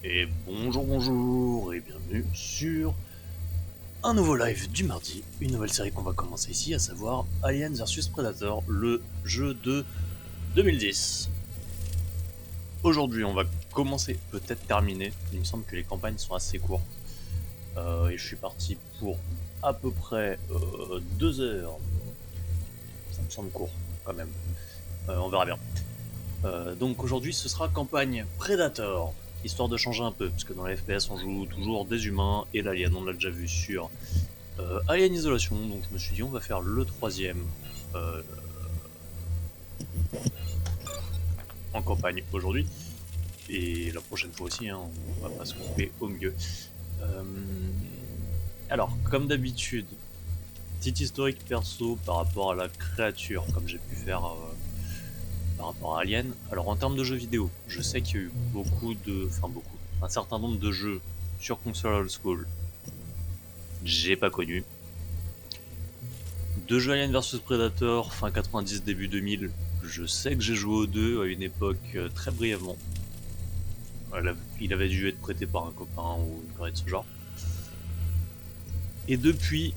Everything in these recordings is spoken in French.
Et bonjour et bienvenue sur un nouveau live du mardi, une nouvelle série qu'on va commencer ici, à savoir Aliens vs Predator, le jeu de 2010. Aujourd'hui on va commencer, peut-être terminer, il me semble que les campagnes sont assez courtes, et je suis parti pour à peu près 2 heures, ça me semble court quand même, on verra bien. Donc aujourd'hui ce sera campagne Predator, histoire de changer un peu, parce que dans les FPS on joue toujours des humains et l'alien, on l'a déjà vu sur Alien Isolation, donc je me suis dit on va faire le troisième euh, en campagne aujourd'hui, et la prochaine fois aussi, hein, on va pas se couper au milieu. Euh, alors, comme d'habitude, petit historique perso par rapport à la créature, comme j'ai pu faire par rapport à Alien. Alors en termes de jeux vidéo, je sais qu'il y a eu un certain nombre de jeux sur console old school, j'ai pas connu. Deux jeux Alien vs Predator, fin 90, début 2000, je sais que j'ai joué aux deux à une époque très brièvement. Il avait dû être prêté par un copain ou une connerie de ce genre. Et depuis,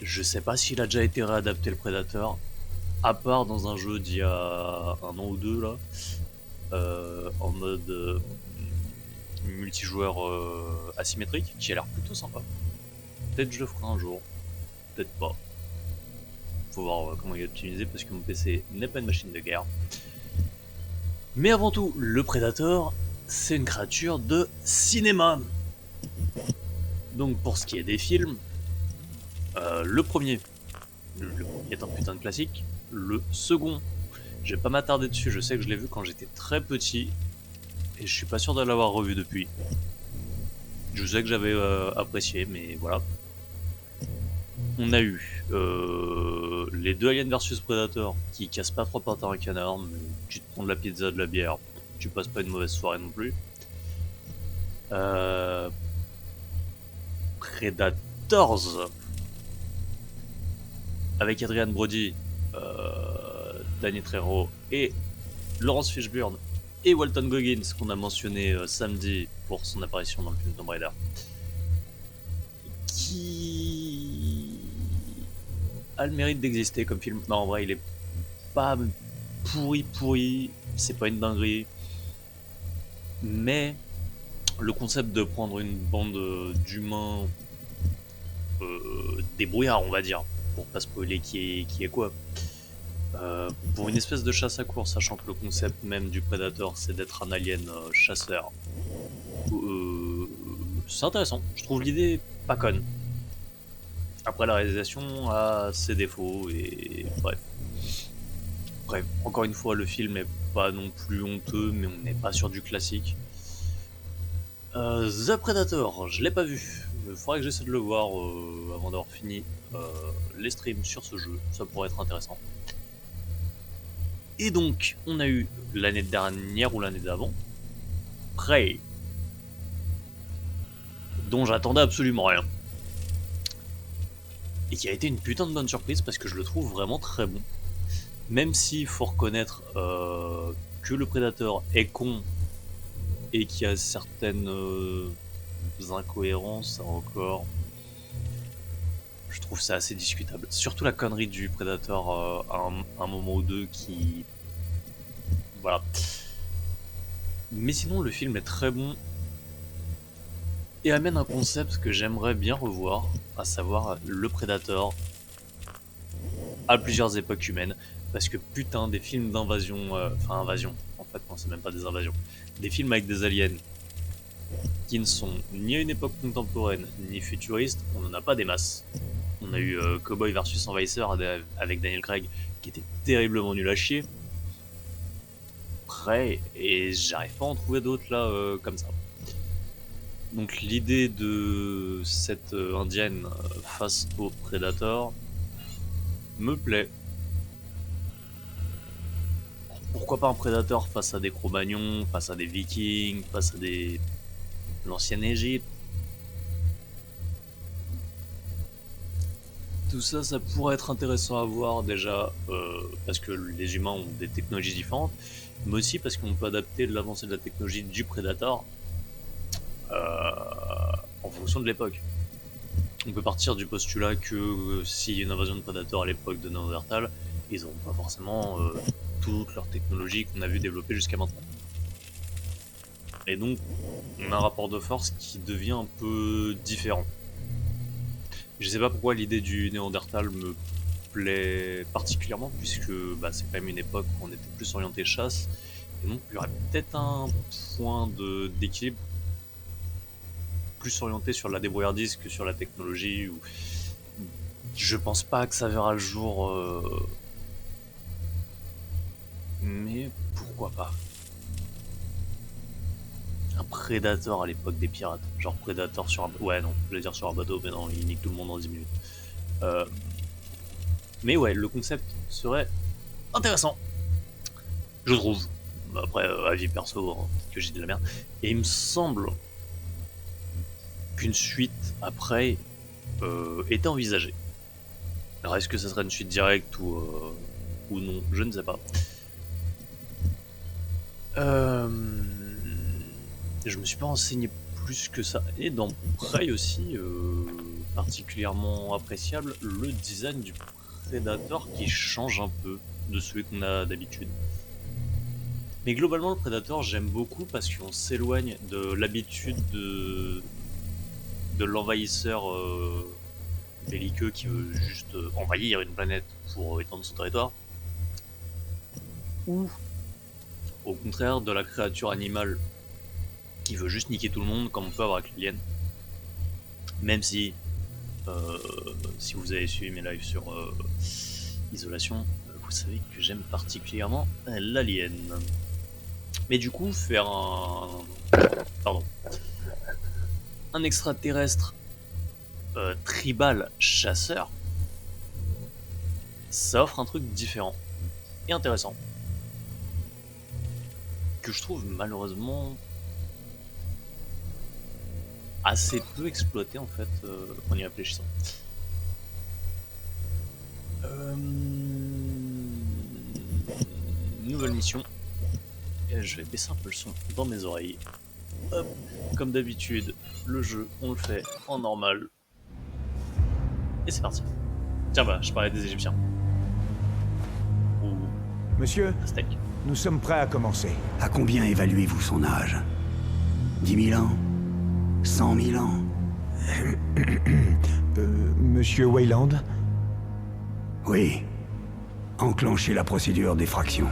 je sais pas s'il a déjà été réadapté le Predator, à part dans un jeu d'il y a un an ou deux là, en mode multijoueur asymétrique, qui a l'air plutôt sympa. Peut-être je le ferai un jour, peut-être pas. Faut voir comment il est optimisé parce que mon PC n'est pas une machine de guerre. Mais avant tout, le Predator, c'est une créature de cinéma. Donc pour ce qui est des films, le premier est un putain de classique. Le second, je vais pas m'attarder dessus, je sais que je l'ai vu quand j'étais très petit et je suis pas sûr de l'avoir revu depuis. Je sais que j'avais apprécié, mais voilà. On a eu les deux Alien vs Predator qui cassent pas trois pattes à un canard, mais tu te prends de la pizza, de la bière, tu passes pas une mauvaise soirée non plus. Euh, Predators avec Adrian Brody, Danny Trejo et Laurence Fishburne et Walton Goggins qu'on a mentionné samedi pour son apparition dans le film Tomb Raider, qui a le mérite d'exister comme film. Non, en vrai, il est pas pourri, c'est pas une dinguerie, mais le concept de prendre une bande d'humains débrouillards, on va dire, pour pas spoiler qui est quoi, pour une espèce de chasse à course, sachant que le concept même du Predator c'est d'être un alien chasseur, euh, c'est intéressant. Je trouve l'idée pas conne. Après, la réalisation a ses défauts et bref. Bref, encore une fois, le film est pas non plus honteux, mais on n'est pas sur du classique. The Predator, je l'ai pas vu. Il faudrait que j'essaie de le voir avant d'avoir fini les streams sur ce jeu. Ça pourrait être intéressant. Et donc, on a eu l'année dernière ou l'année d'avant, Prey, dont j'attendais absolument rien. Et qui a été une putain de bonne surprise parce que je le trouve vraiment très bon. Même s'il faut reconnaître que le Predator est con et qu'il y a certaines incohérences encore, je trouve ça assez discutable. Surtout la connerie du Predator à un moment ou deux qui... Voilà. Mais sinon, le film est très bon et amène un concept que j'aimerais bien revoir, à savoir le Predator à plusieurs époques humaines. Parce que putain, des films d'invasion, enfin invasion, en fait, non, c'est même pas des invasions. Des films avec des aliens qui ne sont ni à une époque contemporaine ni futuriste, on n'en a pas des masses. On a eu Cowboy versus Envahisseur avec Daniel Craig qui était terriblement nul à chier. Prêt, et j'arrive pas à en trouver d'autres là comme ça. Donc l'idée de cette indienne face au Predator me plaît. Pourquoi pas un Predator face à des Cro-Magnons, face à des Vikings, face à des l'ancienne Égypte. tout ça, ça pourrait être intéressant à voir déjà, parce que les humains ont des technologies différentes, mais aussi parce qu'on peut adapter l'avancée de la technologie du Predator en fonction de l'époque. On peut partir du postulat que s'il y a une invasion de Predator à l'époque de Néandertal, ils n'ont pas forcément toute leur technologie qu'on a vu développer jusqu'à maintenant. Et donc, on a un rapport de force qui devient un peu différent. Je sais pas pourquoi l'idée du Néandertal me plaît particulièrement, puisque c'est quand même une époque où on était plus orienté chasse, et donc il y aurait peut-être un point d'équilibre plus orienté sur la débrouillardise que sur la technologie. Ou... Je pense pas que ça verra le jour, mais pourquoi pas. Un Predator à l'époque des pirates, genre Predator sur un... Ouais non, je voulais dire sur un bateau, mais non, il nique tout le monde en 10 minutes. Mais ouais, le concept serait intéressant, je trouve. Après, avis perso, hein, que j'ai de la merde. Et il me semble qu'une suite après était envisagée. Alors est-ce que ça serait une suite directe ou non? Je ne sais pas. Je me suis pas renseigné plus que ça. Et dans Prey aussi, particulièrement appréciable, le design du Predator qui change un peu de celui qu'on a d'habitude. Mais globalement, le Predator, j'aime beaucoup parce qu'on s'éloigne de l'habitude de l'envahisseur belliqueux qui veut juste envahir une planète pour étendre son territoire. Ou au contraire de la créature animale qui veut juste niquer tout le monde, comme on peut avoir avec l'alien. Même si, si vous avez suivi mes lives sur Isolation, vous savez que j'aime particulièrement l'alien. Mais du coup, faire un extraterrestre tribal chasseur, ça offre un truc différent et intéressant. Que je trouve malheureusement assez peu exploité en fait en y réfléchissant. Nouvelle mission. Et je vais baisser un peu le son dans mes oreilles. Hop, comme d'habitude, le jeu, on le fait en normal. Et c'est parti. Tiens, bah, je parlais des Égyptiens. Ou Monsieur, Aztèques. nous sommes prêts à commencer. À combien évaluez-vous son âge? 10 000 ans? 100 000 ans? Monsieur Wayland? Oui. Enclenchez la procédure d'effraction.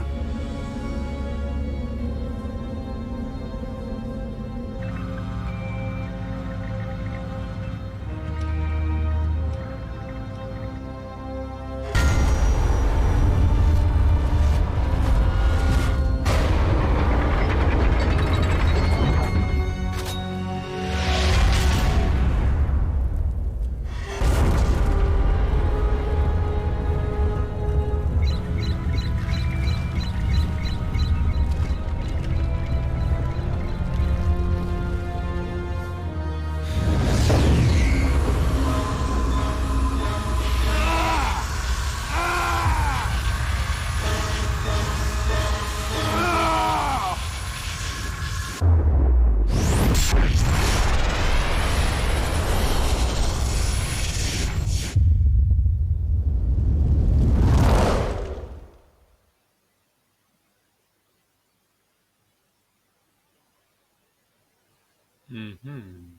Mhm.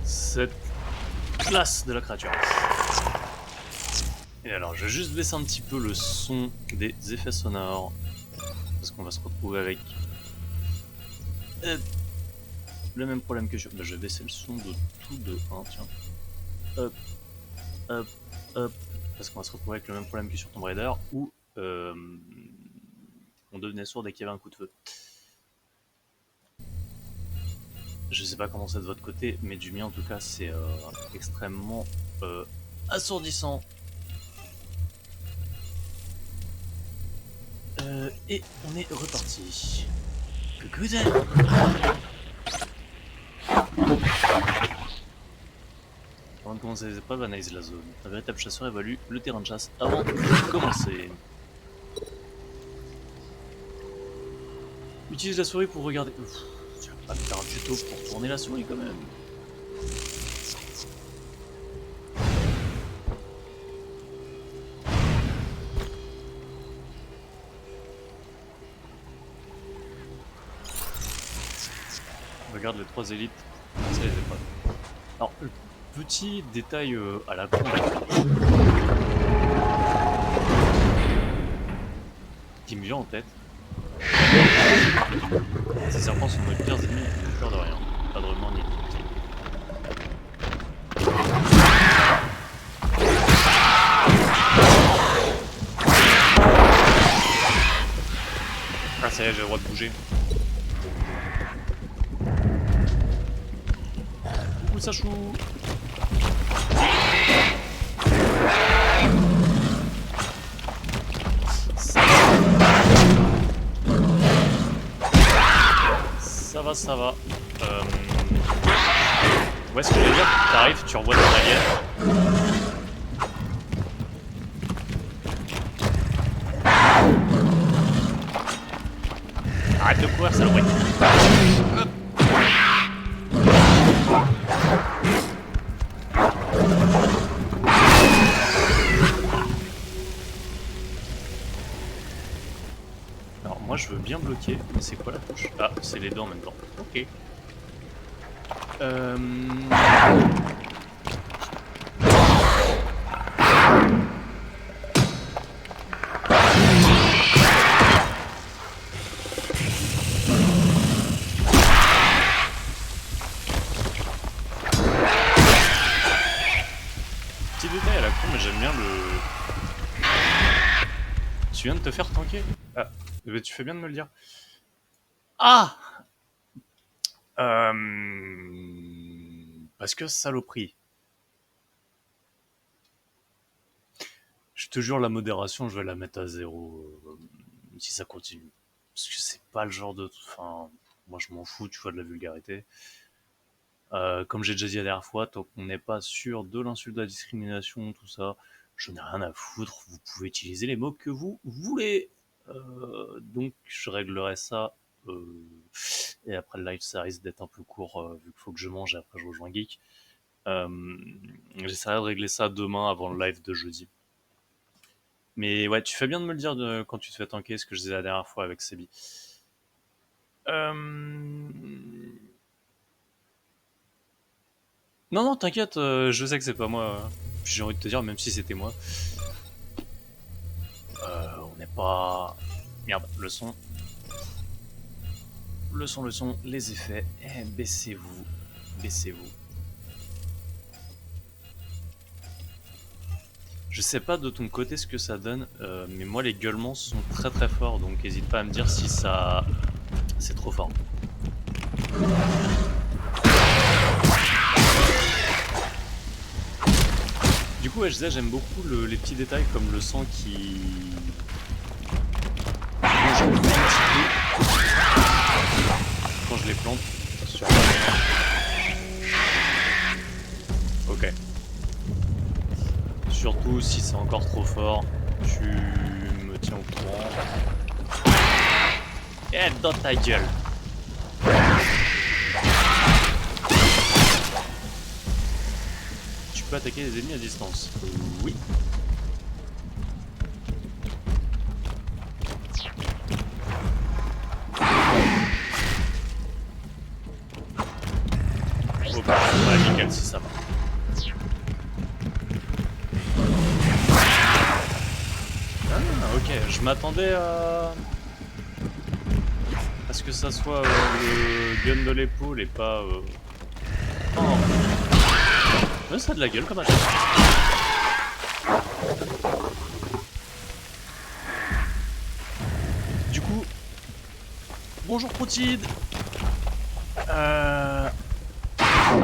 Cette classe de la créature. Et alors, je vais juste baisser un petit peu le son des effets sonores. Parce qu'on va se retrouver avec le même problème que je... Bah, je vais baisser le son de tout de 1, tiens. Hop, hop, hop. Parce qu'on va se retrouver avec le même problème que sur Tomb Raider, où on devenait sourd dès qu'il y avait un coup de feu. Je sais pas comment c'est de votre côté, mais du mien en tout cas c'est extrêmement assourdissant. Et on est reparti. Coucou there. Avant de commencer les épreuves, analyse la zone. Un véritable chasseur évalue le terrain de chasse avant de commencer. Utilise la souris pour regarder. Ouf, tu vas pas me faire un tuto pour tourner la souris quand même. Regarde les 3 élites, c'est les épreuves. Alors, petit détail à la con qui me vient en tête. Ces serpents sont nos pires ennemis et n'ont peur de rien. Pas de remords ni de victimes. Ah ça y est, j'ai le droit de bouger. Coucou Sachou. Ça va. Où est-ce que je vais dire? T'arrives, tu revois ton alien. Arrête de courir, saloperie. Alors moi je veux bien bloquer, mais c'est quoi la touche? Ah, c'est les deux en même temps. Ok. Petit détail à la con, mais j'aime bien le... Tu viens de te faire tanker? Ah, mais tu fais bien de me le dire. Ah! Parce que saloperie. Je te jure, la modération, je vais la mettre à 0 si ça continue. Parce que c'est pas le genre de... Enfin, moi je m'en fous, tu vois, de la vulgarité. Comme j'ai déjà dit la dernière fois, tant qu'on n'est pas sûr de l'insulte, de la discrimination, tout ça, je n'ai rien à foutre, vous pouvez utiliser les mots que vous voulez. Donc je réglerai ça. Et après le live, ça risque d'être un peu court, vu qu'il faut que je mange et après je rejoins Geek. J'essaierai de régler ça demain avant le live de jeudi. Mais ouais, tu fais bien de me le dire quand tu te fais tanker, ce que je disais la dernière fois avec Sebi. Non, t'inquiète, je sais que c'est pas moi. J'ai envie de te dire, même si c'était moi. On n'est pas... Merde, le son. Le son, les effets. Eh, baissez-vous. Baissez-vous. Je sais pas de ton côté ce que ça donne, mais moi les gueulements sont très très forts, donc n'hésite pas à me dire si ça... c'est trop fort. Du coup, ouais, je disais, j'aime beaucoup les petits détails comme le sang qui... Quand je les plante sur... Ok. Surtout si c'est encore trop fort, tu me tiens au courant. Et dans ta gueule. Tu peux attaquer les ennemis à distance. Oui. Ok, ouais, nickel si ça va. Ah, ok, je m'attendais à ce que ça soit le gun de l'épaule et pas... Oh. Ouais, ça a de la gueule comme attaque. Du coup... Bonjour Protide.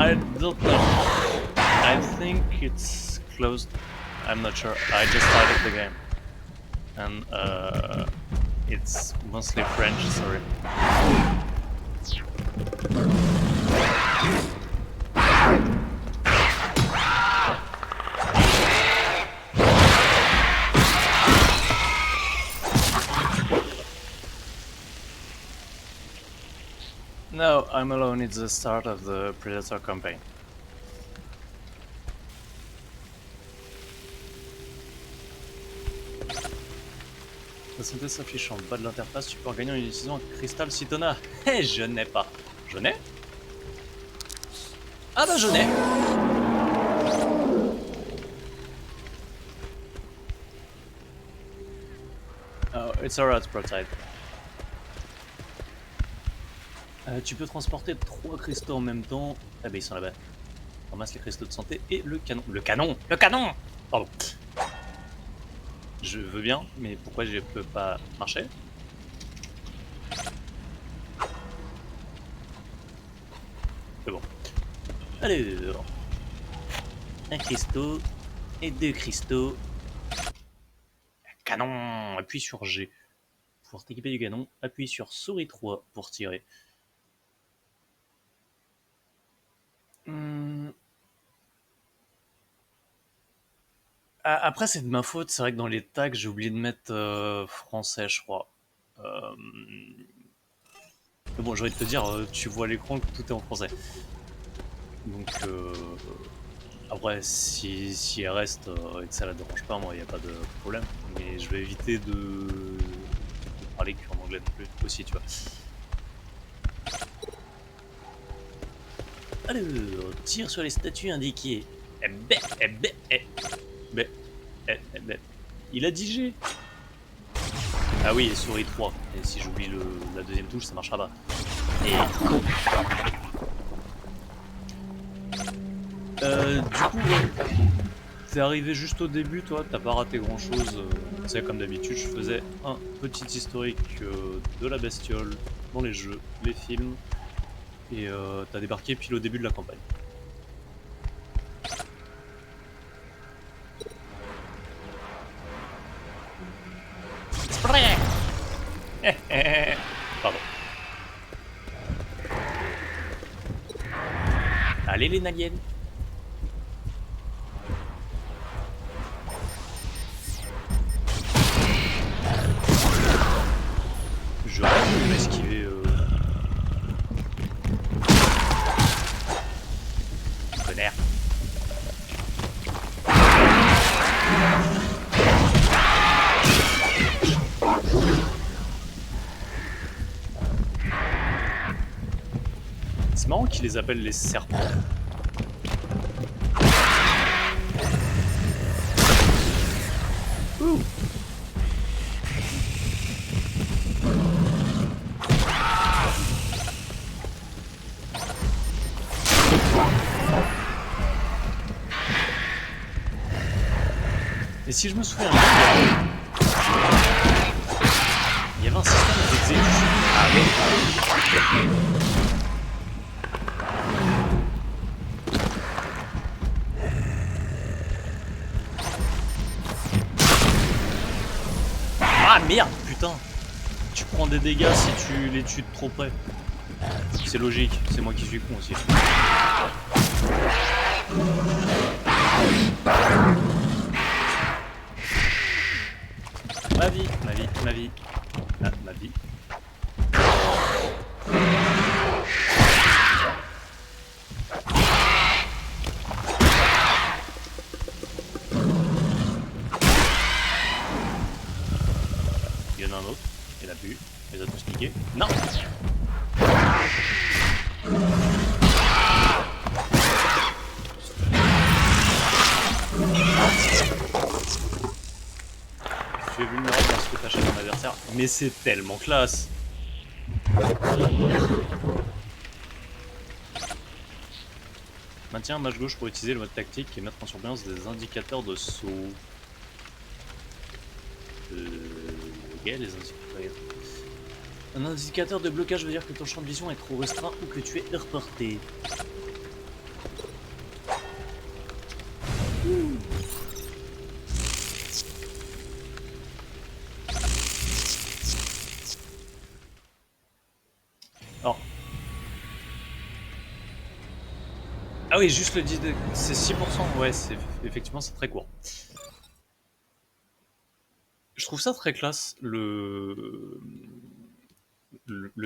I don't know. I think it's closed. I'm not sure. I just started the game. And it's mostly French, sorry. No, I'm alone. It's the start of the Predator campaign. La santé s'affiche en bas de l'interface. Tu peux en gagner en utilisant un cristal Citona. Eh, je n'ai pas. Je n'ai? Ah bah je n'ai. Oh, it's alright, Prototype. Tu peux transporter 3 cristaux en même temps. Ah bah ils sont là-bas. Ramasse les cristaux de santé et le canon. Le canon! Le canon! Pardon. Je veux bien, mais pourquoi je peux pas marcher? C'est bon. Allez, un cristaux et 2 cristaux. Canon! Appuie sur G pour t'équiper du canon. Appuie sur souris 3 pour tirer. Après, c'est de ma faute. C'est vrai que dans les tags, j'ai oublié de mettre français, je crois. Mais bon, j'ai envie de te dire, tu vois à l'écran que tout est en français. Donc, après, si elle reste et que ça la dérange pas, moi, il n'y a pas de problème. Mais je vais éviter de parler qu'en anglais non plus, aussi, tu vois. Alors, tire sur les statues indiquées. Il a dit G. Ah oui, et souris 3. Et si j'oublie la deuxième touche, ça marchera pas. Et... du coup, ouais. T'es arrivé juste au début, toi, t'as pas raté grand chose. Tu sais, comme d'habitude, je faisais un petit historique de la bestiole dans les jeux, les films. Et t'as débarqué pile au début de la campagne. Pardon. Allez les aliens. Je rêve de m'esquiver. Connard. C'est marrant qu'ils les appellent les serpents. Ouh. Et si je me souviens bien, il y avait un système d'exécution. Ah oui. Ah merde, putain. Tu prends des dégâts si tu les tues de trop près. C'est logique, c'est moi qui suis con aussi. Ma vie, ma vie, ma vie. Ah, ma vie. Il y en a un autre, il a bu, il les a tous niqués. Non! Tu es vulnérable lorsque tu achètes un adversaire, mais c'est tellement classe! Maintiens mâche gauche pour utiliser le mode tactique et mettre en surveillance des indicateurs de saut. Ok, les indicateurs. Un indicateur de blocage veut dire que ton champ de vision est trop restreint ou que tu es reporté. Ah oui, juste le 10 de... c'est 6%, ouais, c'est effectivement c'est très court. Je trouve ça très classe, le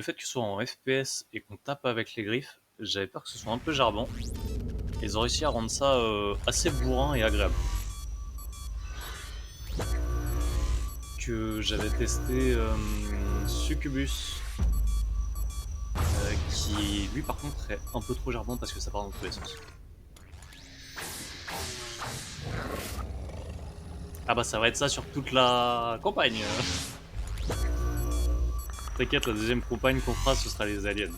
fait que ce soit en FPS et qu'on tape avec les griffes. J'avais peur que ce soit un peu gerbant. Ils ont réussi à rendre ça assez bourrin et agréable. Que j'avais testé Succubus, qui lui par contre est un peu trop gerbant parce que ça part dans tous les sens. Ah bah ça va être ça sur toute la campagne. T'inquiète, la deuxième campagne qu'on fera ce sera les aliens.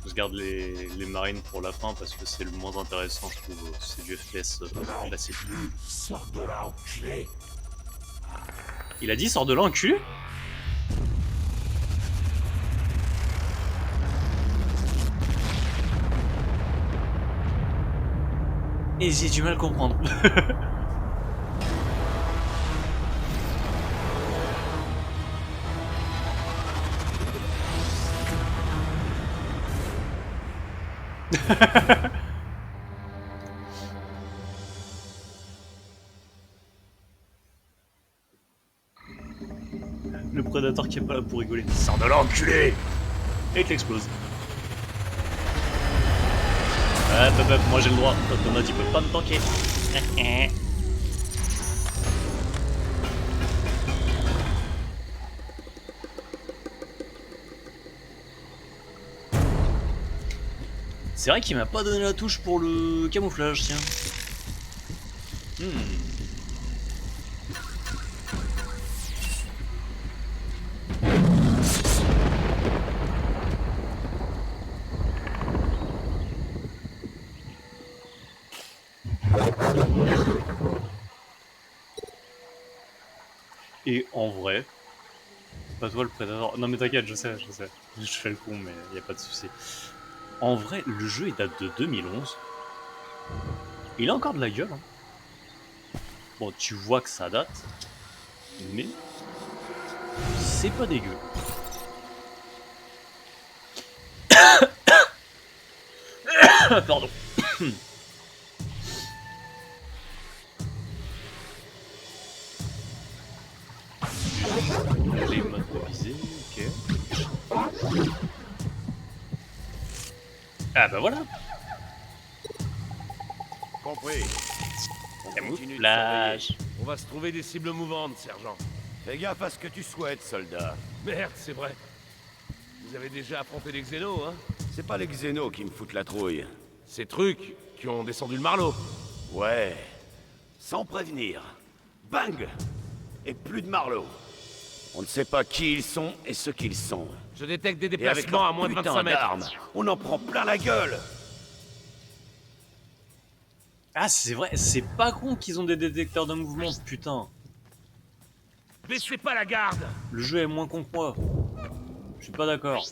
Je garde les marines pour la fin parce que c'est le moins intéressant je trouve, c'est du FPS classique. Sors de là, enculé. Il a dit sors de là enculé? Et j'ai du mal à comprendre. Le prédateur qui est pas là pour rigoler. Sors de là, enculé. Et il t'explose. Ah, bah, moi j'ai le droit. Automate, il peut pas me tanker. C'est vrai qu'il m'a pas donné la touche pour le camouflage, tiens. Et en vrai, c'est pas toi le prédateur. Non mais t'inquiète, je sais. Je fais le con, mais y a pas de souci. En vrai, le jeu il date de 2011. Il a encore de la gueule. Hein. Bon, tu vois que ça date, mais c'est pas dégueu. Pardon. Les modes de visée, ok. Ah bah voilà. Compris. Camouflage. On va se trouver des cibles mouvantes, sergent. Fais gaffe à ce que tu souhaites, soldat. Merde, c'est vrai. Vous avez déjà affronté les xénos, hein? C'est pas les xénos qui me foutent la trouille. Ces trucs qui ont descendu le Marlow. Ouais. Sans prévenir. Bang! Et plus de Marlow. On ne sait pas qui ils sont et ce qu'ils sont. Je détecte des Et avec déplacements leur à moins de putain 25 mètres. d'armes, on en prend plein la gueule. Ah c'est vrai, c'est pas con qu'ils ont des détecteurs de mouvement, putain. Baissez pas la garde! Le jeu est moins con que moi. Je suis pas d'accord.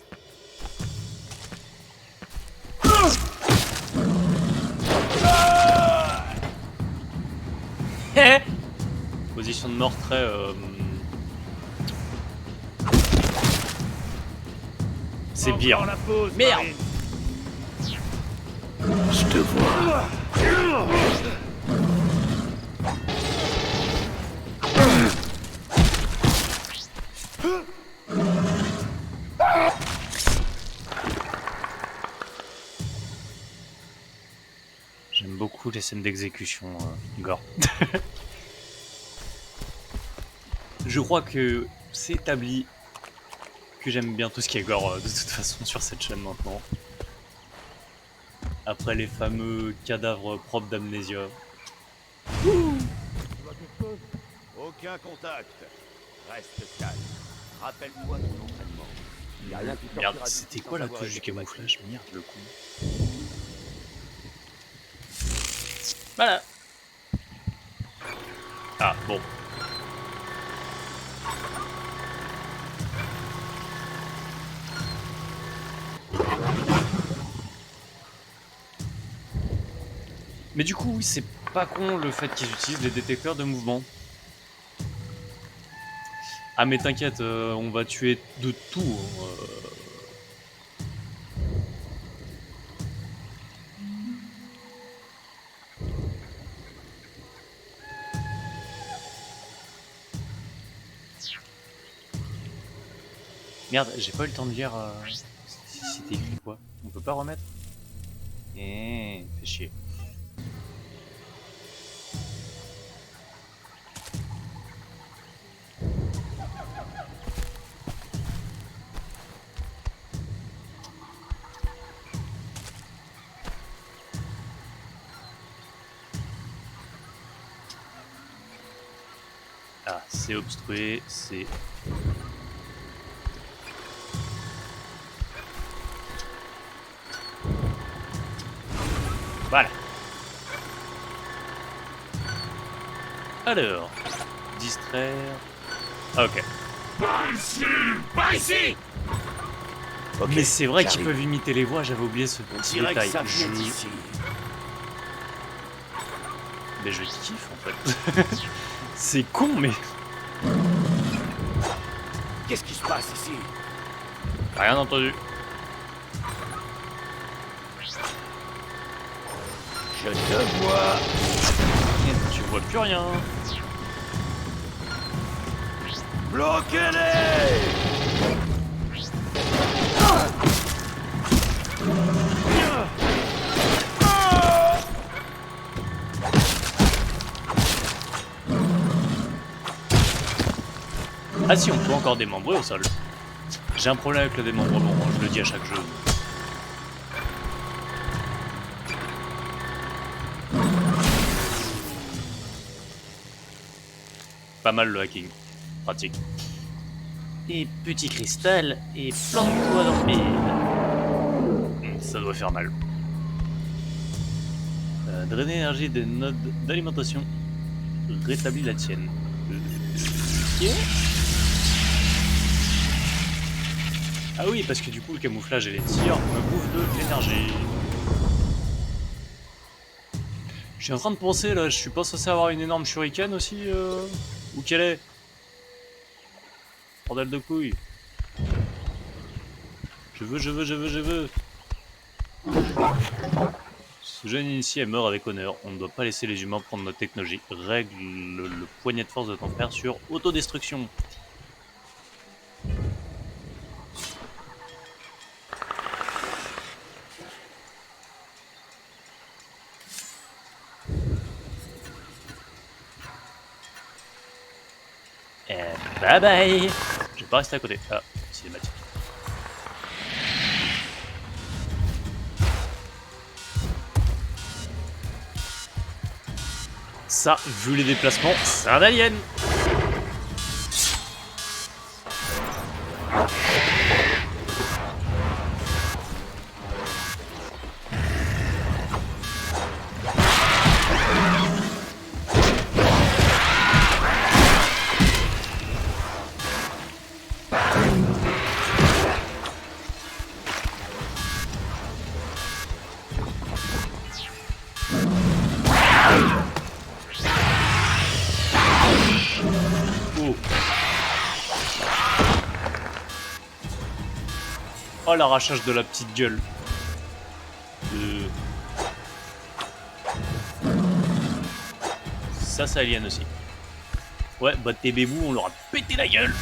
Position de mort très... C'est pire. Encore la pause, Merde. Marine. Je te vois. J'aime beaucoup les scènes d'exécution, gore. Je crois que c'est établi que j'aime bien tout ce qui est gore de toute façon sur cette chaîne maintenant. Après les fameux cadavres propres d'amnésia. Aucun contact. Reste calme. Rappelle-toi ton entraînement. Y a rien qui Merde, sortira c'était d'ici quoi la sans touche du avoir été camouflage? Merde, le con. Voilà. Ah, bon. Mais du coup, oui, c'est pas con le fait qu'ils utilisent des détecteurs de mouvement. Ah mais t'inquiète, on va tuer de tout. Merde, j'ai pas eu le temps de lire si c'était écrit quoi. On peut pas remettre? Fais chier. Ah, c'est obstrué, c'est... Voilà. Alors, distraire... Ah, ok. Par ici. Ok, Mais c'est vrai qu'ils j'arrive. peuvent imiter les voix, j'avais oublié ce On petit dirait que détail. ça vient d'ici. Mais je kiffe en fait. C'est con, mais... Qu'est-ce qui se passe ici? Rien entendu. Je te vois. Tu vois plus rien. Bloquez-les! Ah si, on peut encore démembrer au sol. J'ai un problème avec le démembrement, je le dis à chaque jeu. Pas mal le hacking. Pratique. Et petit cristal, et plante-toi dans le mille. Ça doit faire mal. Drainer l'énergie des nodes d'alimentation. Rétablit la tienne. Ok. Ah oui, parce que du coup, le camouflage et les tirs me bouffent de l'énergie. Je suis en train de penser, là, je suis pas censé avoir une énorme shuriken aussi Où qu'elle est? Bordel de couilles. Je veux. Ce jeune initié meurt avec honneur. On ne doit pas laisser les humains prendre notre technologie. Règle le poignet de force de ton frère sur autodestruction. Bye bye. Je vais pas rester à côté. Ah, cinématique. Ça, vu les déplacements, c'est un alien. Oh, l'arrachage de la petite gueule. Ça, c'est alien aussi. Ouais, bah tes bébous, on leur a pété la gueule.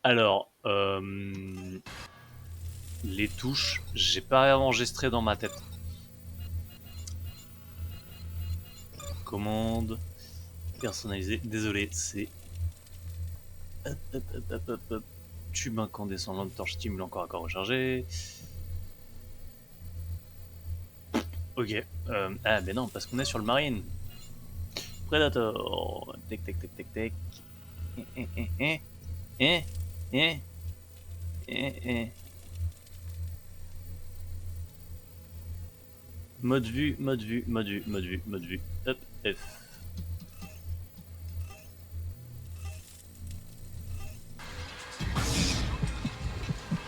Alors, les touches, j'ai pas enregistré dans ma tête. Commande, personnalisée, désolé, c'est... Hop. Tube incandescent, lampe torche stimule encore à corps rechargé. Ok, ah mais non, parce qu'on est sur le marine. Predator, tac. Mode vue. Hop, F.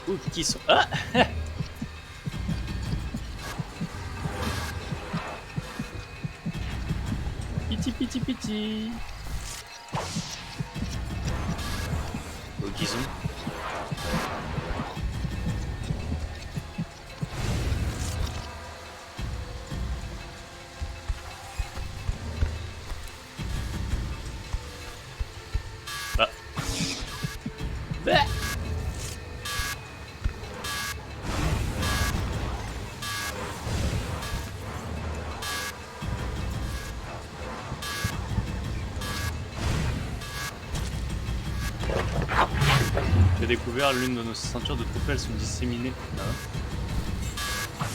Où qui sont... Ah. ici. Oh, qui sont? Ah. Bah. J'ai découvert l'une de nos ceintures de trophées, elles sont disséminées. Ah.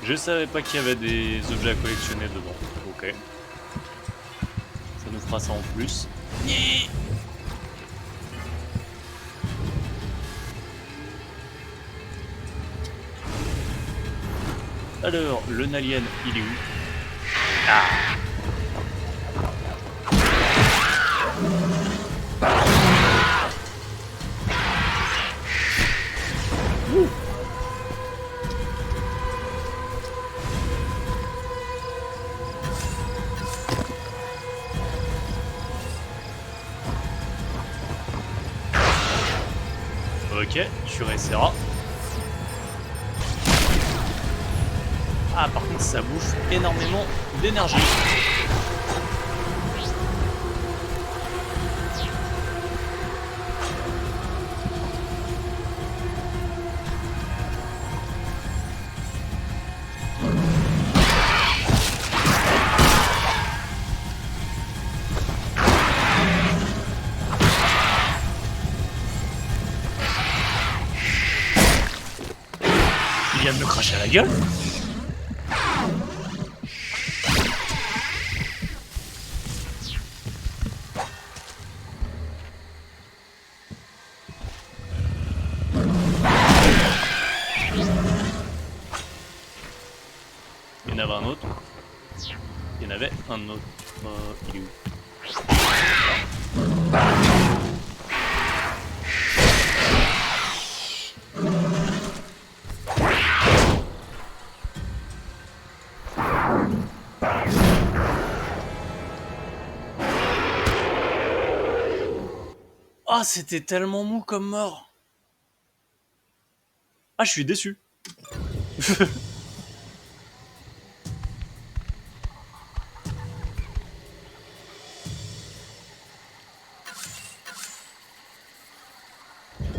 Je savais pas qu'il y avait des objets à collectionner dedans. Ok. Ça nous fera ça en plus. Alors, le Nalien, il est où? Ah. Ok, tu réessayeras. Ah, par contre, ça bouffe énormément d'énergie. Il vient de me cracher à la gueule. Il y en avait un autre. Il y en avait un autre. Il est où? Ah, c'était tellement mou comme mort. Ah, je suis déçu.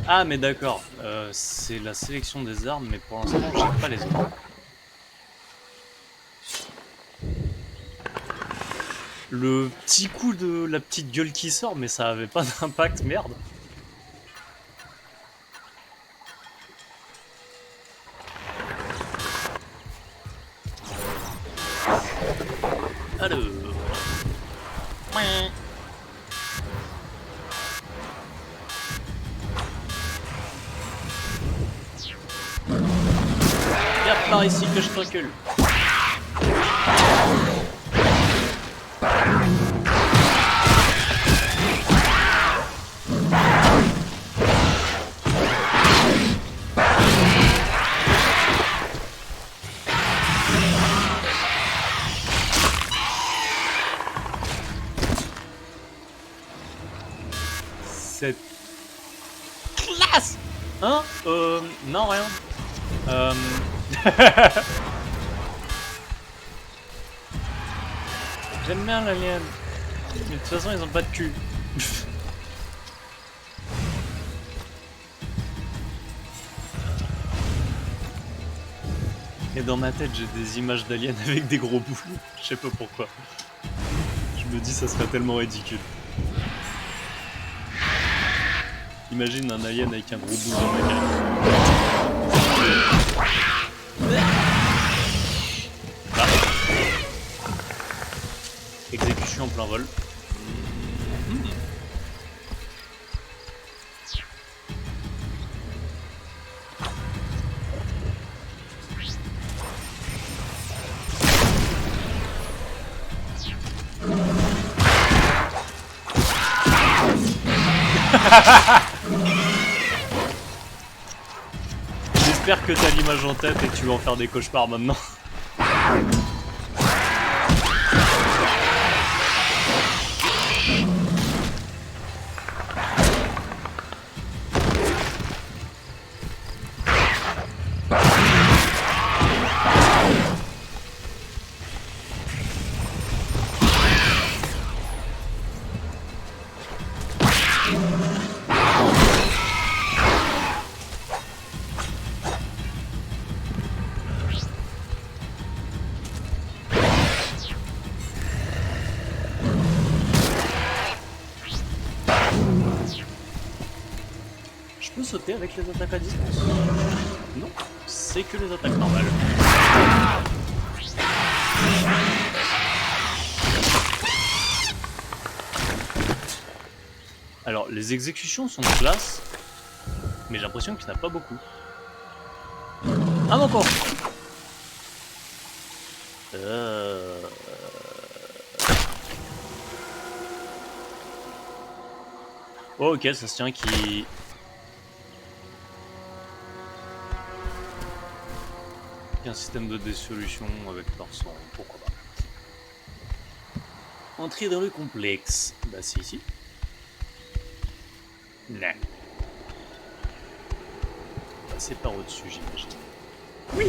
Ah, mais d'accord. C'est la sélection des armes, mais pour l'instant, j'ai pas les armes. Le petit coup de la petite gueule qui sort, mais ça avait pas d'impact, merde. Alors... Viens par ici que je te recule. Cette classe. Hein? Non, rien. J'aime bien l'alien. Mais de toute façon, ils ont pas de cul. Et dans ma tête, j'ai des images d'aliens avec des gros boules. Je sais pas pourquoi. Je me dis, ça serait tellement ridicule. Imagine un alien avec un gros bout dans la gueule. Ah. Exécution en plein vol. J'espère que t'as l'image en tête et que tu vas en faire des cauchemars maintenant. Je peux sauter avec les attaques à distance? Non, c'est que les attaques normales. Alors, les exécutions sont classe, mais j'ai l'impression qu'il n'y en a pas beaucoup. Ah non, pas. Oh, ok, ça se tient qui... un système de dissolution avec leur sang, pourquoi pas. Entrer dans le complexe. Bah c'est ici. Non. C'est par au-dessus, j'imagine. Oui.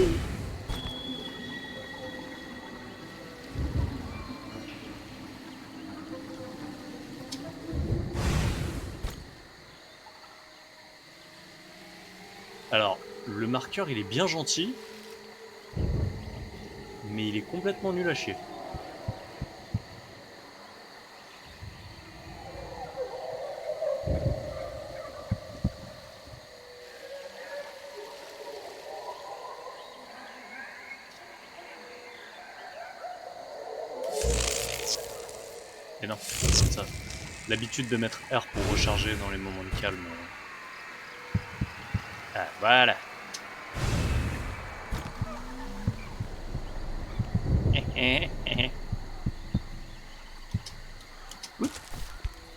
Alors, le marqueur il est bien gentil, mais il est complètement nul à chier. Et non, c'est comme ça. L'habitude de mettre R pour recharger dans les moments de calme. Ah, voilà.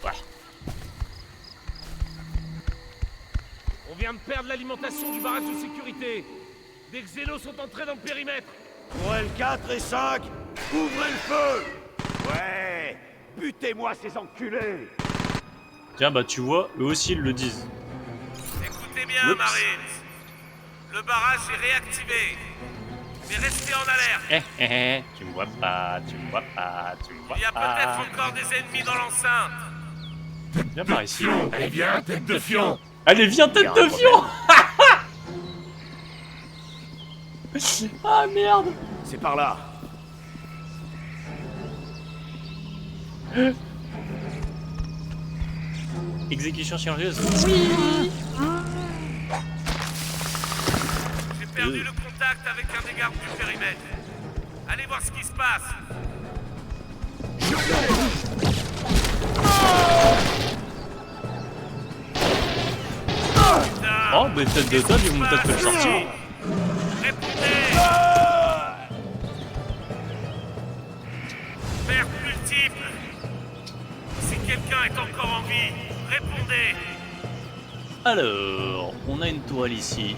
Voilà. On vient de perdre l'alimentation du barrage de sécurité. Des Xénos sont entrés dans le périmètre. Pour L4 et 5, ouvrez le feu. Ouais, butez-moi ces enculés. Tiens, bah tu vois, eux aussi ils le disent. Écoutez bien, Oups. Marines. Le barrage est réactivé. Mais restez en alerte. Tu me vois pas, tu me vois pas, tu me vois Il y a pas. peut-être encore des ennemis dans l'enceinte. Viens par ici. Allez, viens, tête de fion. Allez, viens, tête de fion. Ah merde. C'est par là. Exécution silencieuse. J'ai perdu le contact avec un des gardes du périmètre. Allez voir ce qui se passe. Oh, mais tête de table, ils vont peut-être le sortir. Répondez. Perte multiple. Si quelqu'un est encore en vie, répondez. Alors, on a une tourelle ici.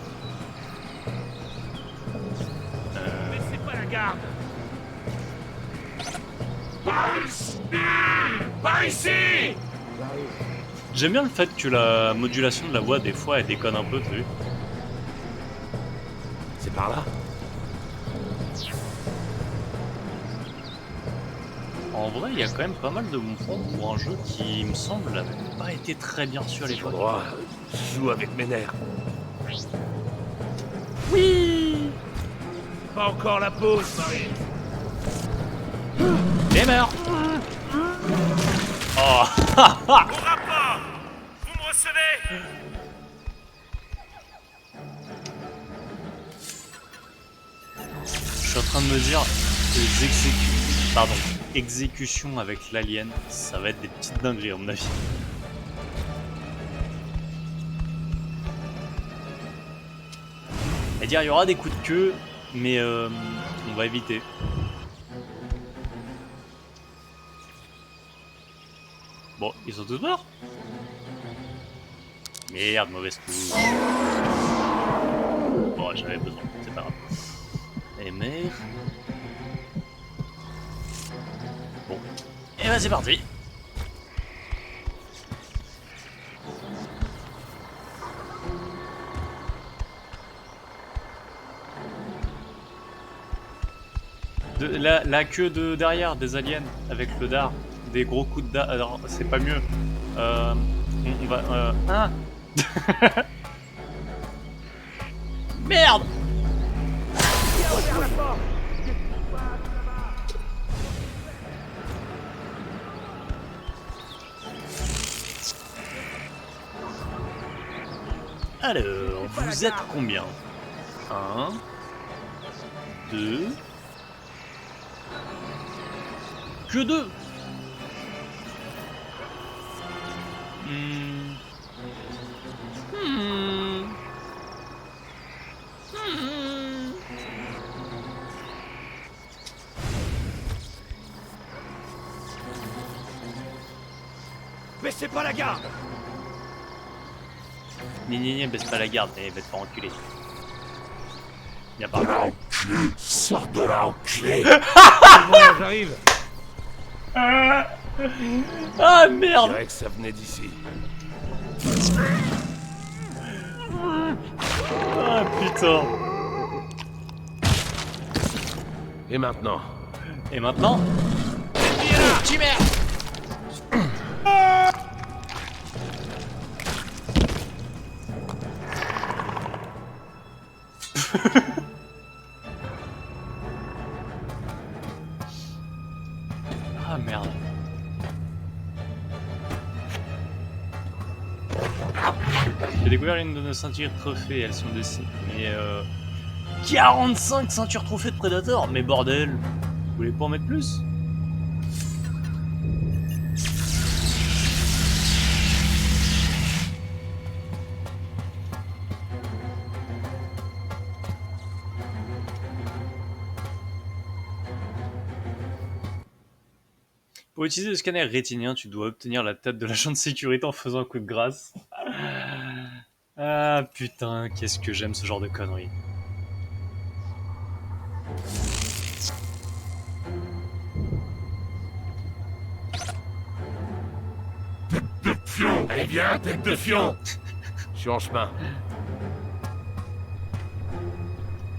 Mais c'est pas la garde. Par ici. J'aime bien le fait que la modulation de la voix, des fois, elle déconne un peu, tu sais. C'est par là. En vrai, il y a quand même pas mal de mouvements pour un jeu qui, il me semble, n'avait pas été très bien reçu à l'époque. Droit, je joue avec mes nerfs. Oui. Pas encore la pause, Marine. Et meurt. Oh. Au rapport. Vous me recevez. Je suis en train de me dire, les exécutions avec l'alien, ça va être des petites dingueries à mon avis. Et dire, il y aura des coups de queue, mais on va éviter. Bon, ils sont tous morts. Merde, mauvaise touche. Bon. bon, j'en avais besoin, c'est pas grave. Et merde. Bon. Et bah c'est parti. La queue de derrière des aliens avec le dard, des gros coups de dard. Alors c'est pas mieux. On va. Hein. Merde. Alors, vous êtes combien? 1, 2... Que 2. Baissez pas la garde! Baisse pas la garde, et va te faire enculer. Viens par là. L'enculé, sors de là, enculé. Bon, j'arrive. Ah Je merde. dirais que ça venait d'ici. Ah putain. Et maintenant? Et maintenant? Tu merde. Ah merde. J'ai découvert une de nos ceintures trophées, elles sont dessinées. Mais 45 ceintures trophées de Predator. Mais bordel. Vous voulez pas en mettre plus? Pour utiliser le scanner rétinien, tu dois obtenir la tête de l'agent de sécurité en faisant un coup de grâce. Ah putain, qu'est-ce que j'aime ce genre de conneries. De fion, eh bien, tête de fion. Je suis en chemin.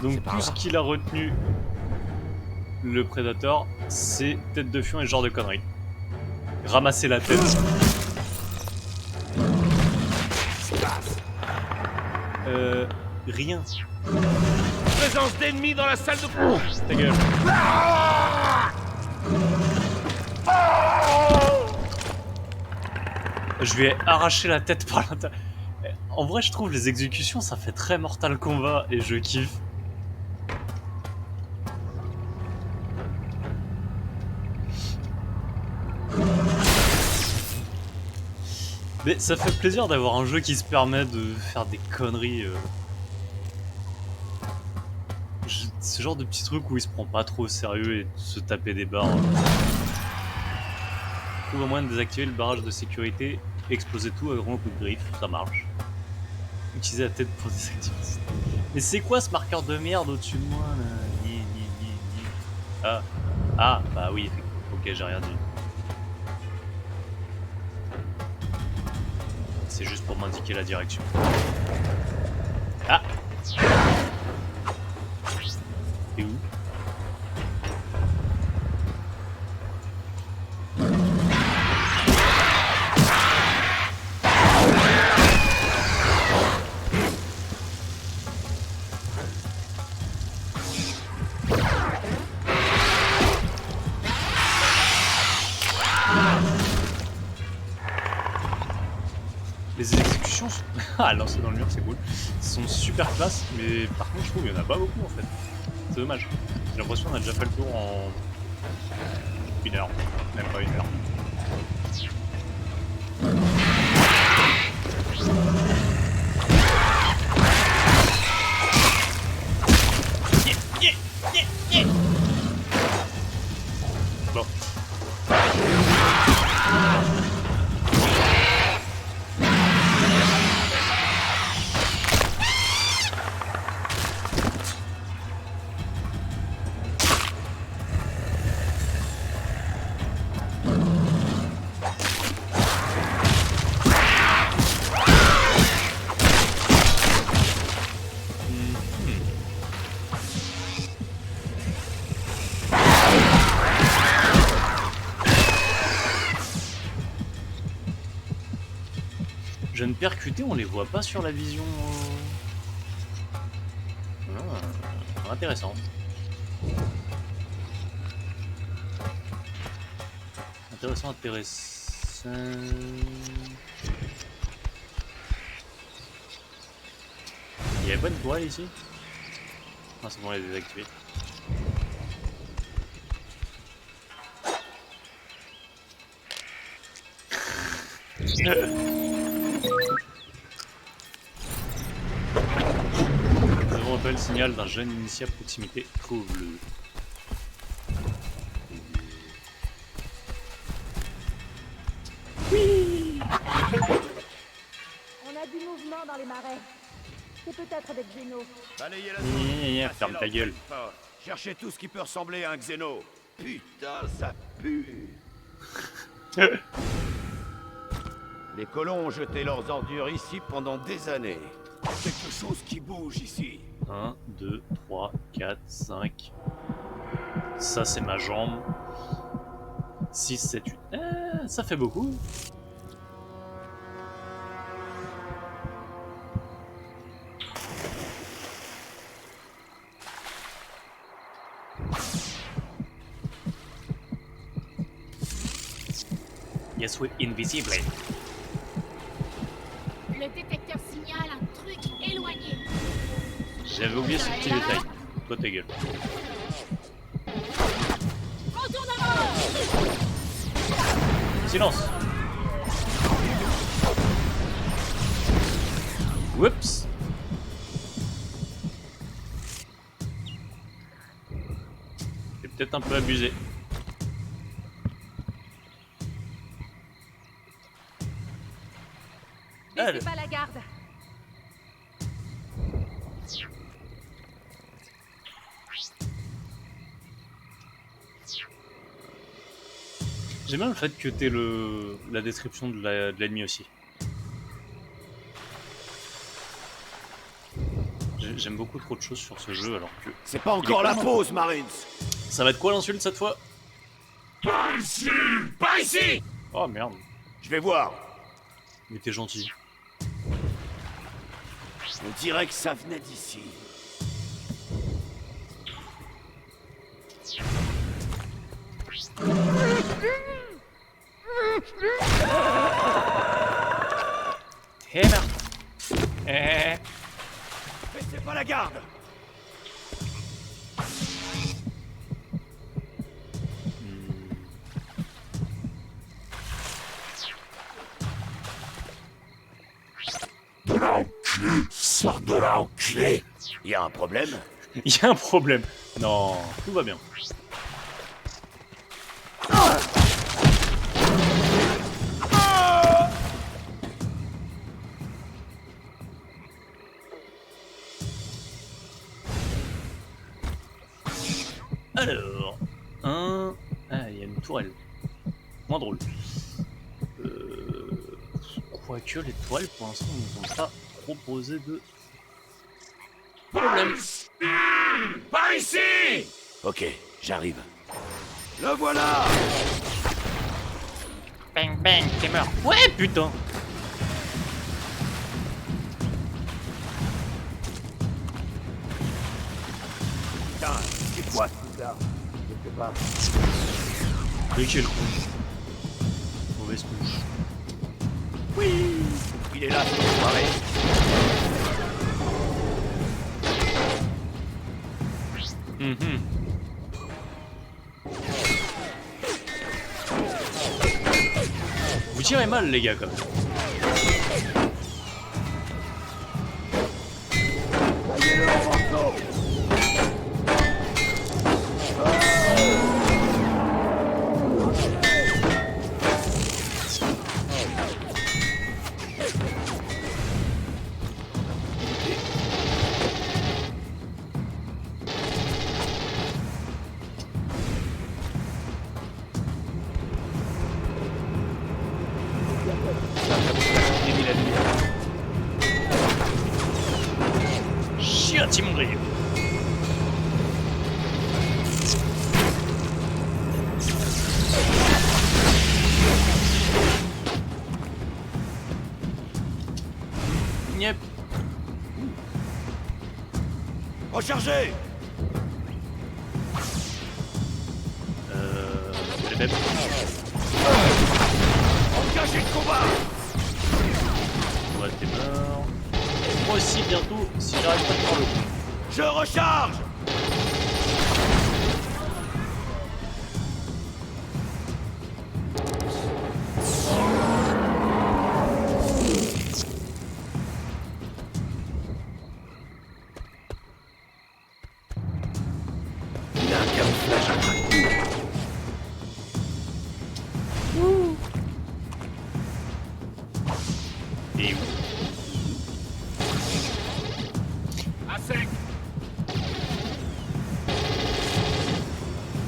Donc par tout là. ce qu'il a retenu, le Predator, c'est tête de fion et ce genre de conneries. Ramasser la tête. Rien. Présence d'ennemis dans la salle de... Ta gueule. Je vais arracher la tête par l'intérieur. En vrai, je trouve les exécutions, ça fait très Mortal Kombat et je kiffe. Mais ça fait plaisir d'avoir un jeu qui se permet de faire des conneries. Ce genre de petits trucs où il se prend pas trop au sérieux et de se taper des barres. Trouve un moyen de désactiver le barrage de sécurité, exploser tout à grand coup de griffe, ça marche. Utiliser la tête pour désactiver. Mais c'est quoi ce marqueur de merde au-dessus de moi là? Ah, bah oui, effectivement. Ok, j'ai rien dit. C'est juste pour m'indiquer la direction. Ah! T'es où? Les exécutions sont... Ah, lancer dans le mur, c'est cool. Sont super classe, mais par contre, je trouve qu'il n'y en a pas beaucoup en fait. C'est dommage. J'ai l'impression qu'on a déjà fait le tour en... 1 heure. Même pas 1 heure. Bon. Jeunes percutés, on les voit pas sur la vision. Intéressant. Intéressant. Il y avait pas de toile ici? Ah, c'est bon, elle est désactivée. Nous avons appelé le signal d'un jeune initié à proximité. Trouve-le. On a du mouvement dans les marais. C'est peut-être des xénos. Balayez la Ferme ta gueule. Cherchez tout ce qui peut ressembler à un xéno. Putain, ça pue. Les colons ont jeté leurs ordures ici pendant des années. Quelque chose qui bouge ici. 1, 2, 3, 4, 5. Ça, c'est ma jambe. 6, 7, 8. Ça fait beaucoup. Yes, we're invisible. Le détecteur signale un truc éloigné. J'avais oublié ce petit détail. Toi, ta gueule. Retourne avant. Silence. Oups. C'est peut-être un peu abusé. Baissez pas la garde. J'aime bien le fait que t'aies la description de l'ennemi aussi. J'aime beaucoup trop de choses sur ce jeu alors que... C'est pas encore la pause, Marines. Ça va être quoi l'insulte cette fois? Pas ici! Pas ici. Oh merde. Je vais voir. Mais t'es gentil. On dirait que ça venait d'ici. Eh merde. Baissez pas la garde. De l'enculé! Sors de là, enculé! Y a un problème? Il y a un problème. Non, tout va bien. Alors, il y a une tourelle. Moins drôle. Quoique les toiles, pour l'instant, ne nous ont pas proposé de problème. Par ici. Ok, j'arrive. Le voilà. Bang bang, t'es mort. Ouais, putain. Putain, c'est quoi tout ça? Je sais pas. Mais quel con. Mauvaise couche. Oui. Il est là, c'est pareil. Vous tirez mal les gars quand même. Chiati mon grille. Yep. Rechargez! Les mêmes. Engagez le combat! Ouais, t'es mort. Moi aussi, bientôt, si j'arrive pas de faire le coup. Je recharge! Il a un camouflage attractif. Et où? À sec.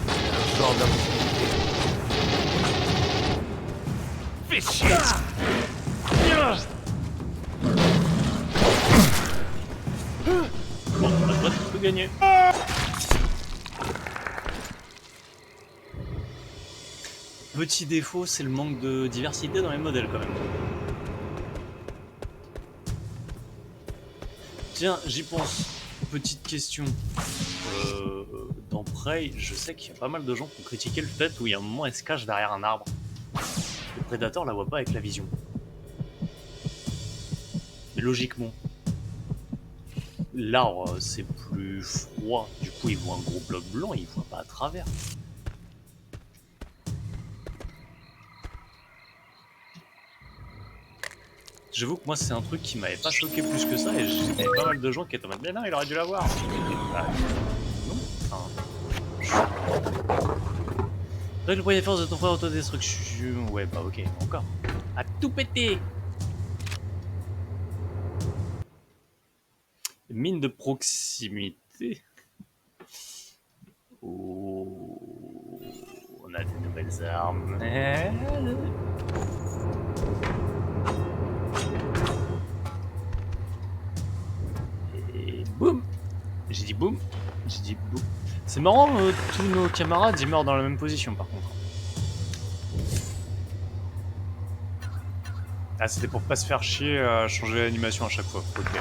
Un genre d'homme. Fais chier. Bon, on a pas tout gagné. Petit défaut, c'est le manque de diversité dans les modèles quand même. Tiens, j'y pense. Petite question. Dans Prey, je sais qu'il y a pas mal de gens qui ont critiqué le fait où il y a un moment elle se cache derrière un arbre. Le prédateur la voit pas avec la vision. Mais logiquement, l'arbre c'est plus froid, du coup il voit un gros bloc blanc et il voit pas à travers. J'avoue que moi c'est un truc qui m'avait pas choqué plus que ça et j'avais pas mal de gens qui étaient en mode mais non il aurait dû l'avoir. Ah, non, enfin, Règle les forces de ton frère autodestruction. Ouais bah ok, encore. À tout péter. Mine de proximité. Oh, on a de nouvelles armes. Et boum. J'ai dit boum. J'ai dit boum. C'est marrant, tous nos camarades ils meurent dans la même position par contre. Ah c'était pour pas se faire chier à changer l'animation à chaque fois. Ok.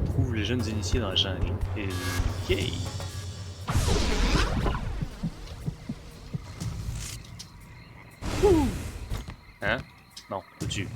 Trouve les jeunes initiés dans la jungle. Et ok. Hein? Non, au-dessus.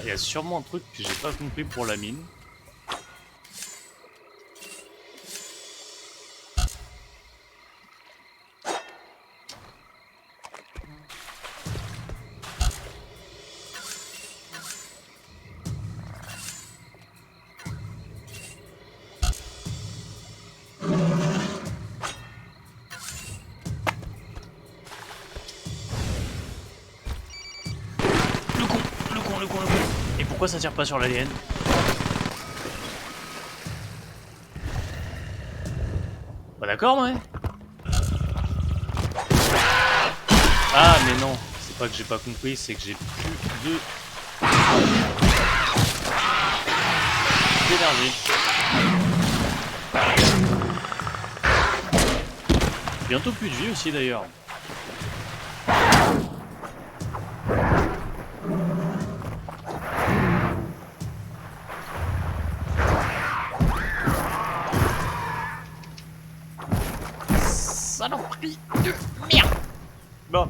Il y a sûrement un truc que j'ai pas compris pour la mine. Le con. Et pourquoi ça tire pas sur l'alien? Bah d'accord, ouais. Ah mais non, c'est pas que j'ai pas compris, c'est que j'ai plus d'énergie. Bientôt plus de vie aussi d'ailleurs. Saloperie de merde. Bon.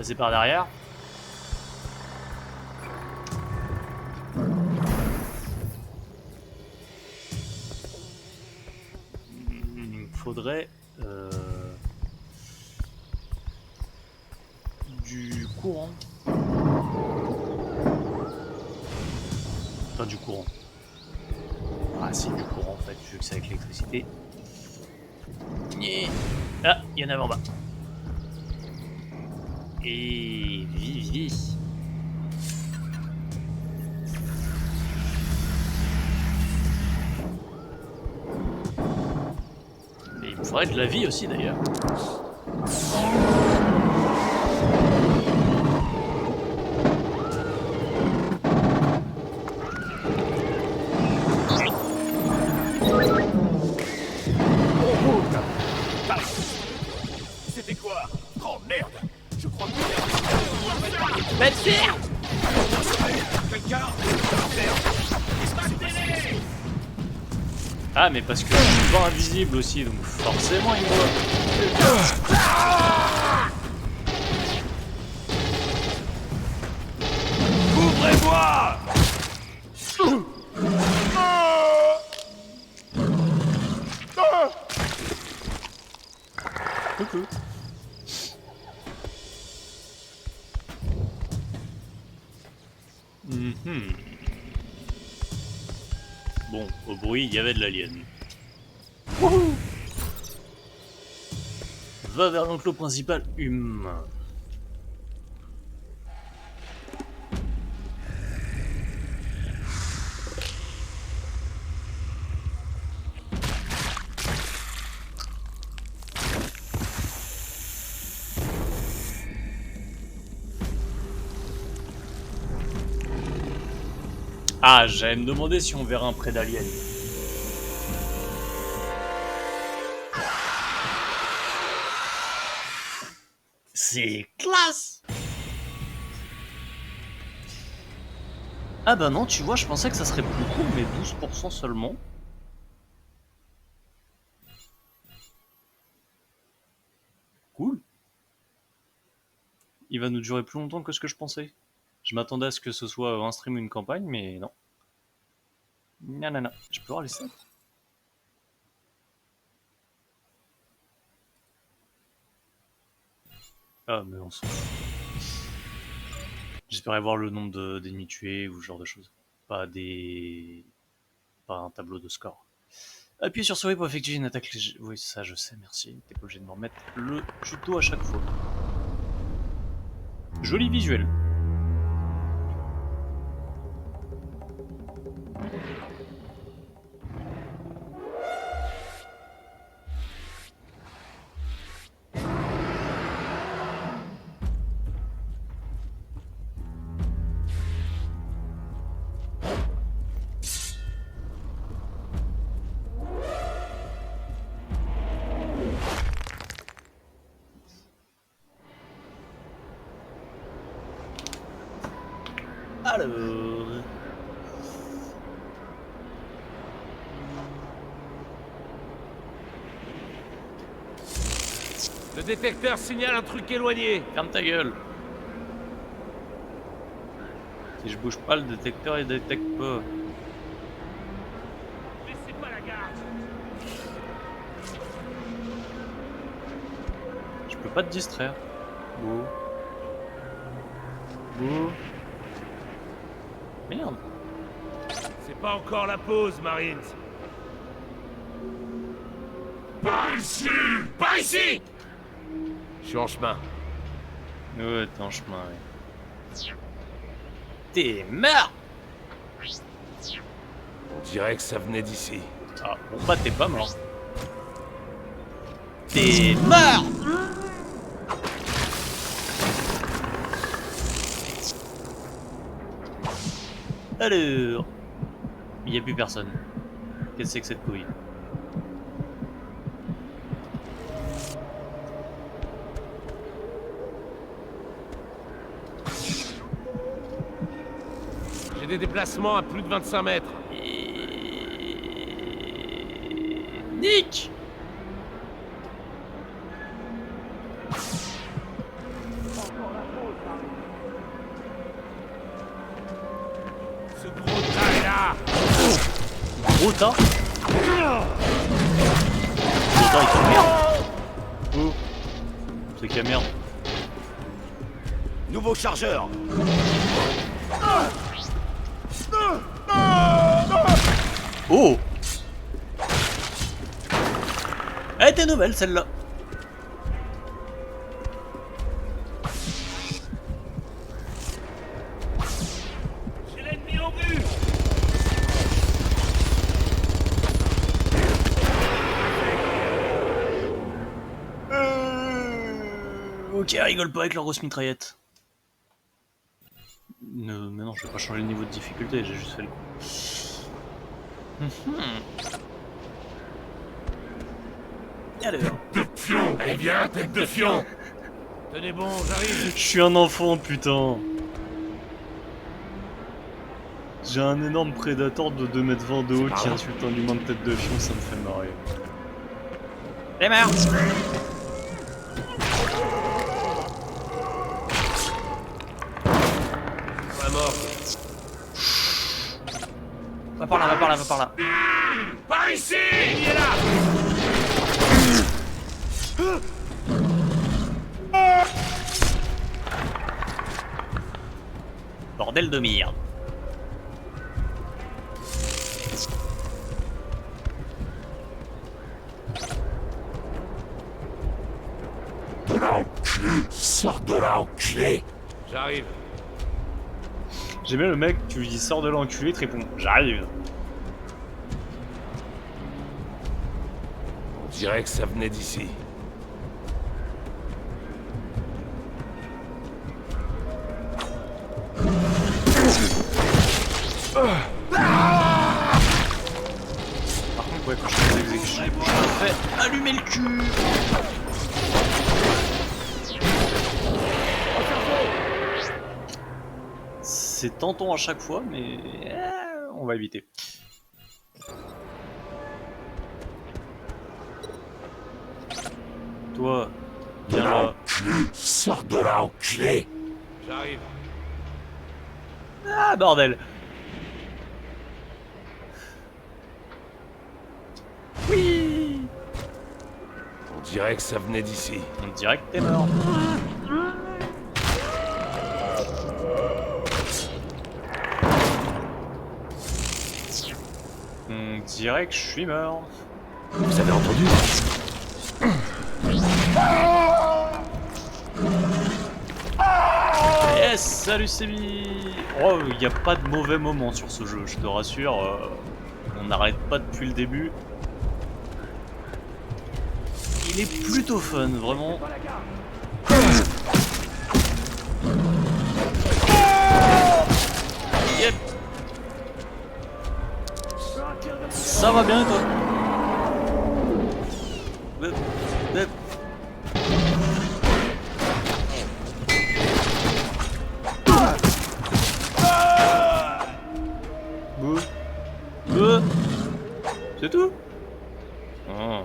passer par derrière. Il me faudrait du courant. Enfin du courant. Ah c'est du courant en fait, vu que c'est avec l'électricité. Ah, il y en avait en bas. Et vivi. Et il me faudrait de la vie aussi d'ailleurs. C'était quoi? Oh merde! Je crois que... Quelqu'un? Ah mais parce que je suis pas invisible aussi, donc forcément il me voit. Ouvrez-moi! Coucou. Bon, au bruit, il y avait de l'alien. Va vers l'enclos principal humain. Ah, j'allais me demander si on verrait un pré d'alien. C'est classe! Ah bah non, tu vois, je pensais que ça serait plus cool, mais 12% seulement. Cool. Il va nous durer plus longtemps que ce que je pensais. Je m'attendais à ce que ce soit un stream ou une campagne, mais non. Non, non, non. Je peux voir les stats. Ah, mais on s'en fout. J'espérais voir le nombre d'ennemis tués ou ce genre de choses. Pas un tableau de score. Appuyez sur souris pour effectuer une attaque légère. Oui, ça je sais, merci. T'es pas obligé de me remettre le tuto à chaque fois. Joli visuel. Alors... Le détecteur signale un truc éloigné. Ferme ta gueule. Si je bouge pas, le détecteur il détecte pas. Laissez pas la garde. Je peux pas te distraire. Beau. Beau. Merde. C'est pas encore la pause, Marines. Par ici! Par ici! Je suis en chemin. Ouais, t'es en chemin, ouais. T'es mort! On dirait que ça venait d'ici. Ah, bon bah t'es pas mort. T'es mort! Alors... Il y a plus personne. Qu'est-ce que c'est que cette couille? J'ai des déplacements à plus de 25 mètres. Nick! Ota. Ota, il te merde. Oh. C'est qu'il y a merde. Nouveau chargeur. Oh. Elle était nouvelle celle-là. J'ai l'ennemi en vue. Ok, rigole pas avec leur grosse mitraillette. Mais non, je vais pas changer le niveau de difficulté, j'ai juste fait le coup. Alors. De fion. Eh bien, tête de fion. Tenez bon, j'arrive. Je suis un enfant, putain. J'ai un énorme prédateur de 2,20 m de haut qui insulte un humain de tête de fion, ça me fait marrer. Les merde. Pas mort. Va par là, va par là, va par là. Par ici. Il est là. Bordel de merde. L'enculé. Sors de là, enculé. J'arrive. J'aime bien le mec, tu lui dis sors de l'enculé, il te répond j'arrive. On dirait que ça venait d'ici. Par contre, ouais, quand je fais des exécutions, je me fais allumer le cul. C'est tentant à chaque fois, mais on va éviter. Toi, viens là. L'enculé. Sors de là, enculé. J'arrive. Ah bordel. Oui. On dirait que ça venait d'ici. On dirait que t'es mort. On dirait que je suis mort. Vous avez entendu? Yes, salut Sébi. Oh, il n'y a pas de mauvais moment sur ce jeu, je te rassure. On n'arrête pas depuis le début. Il est plutôt fun, vraiment. Yep. Ça va bien, toi? Hop, hop. C'est tout? Oh.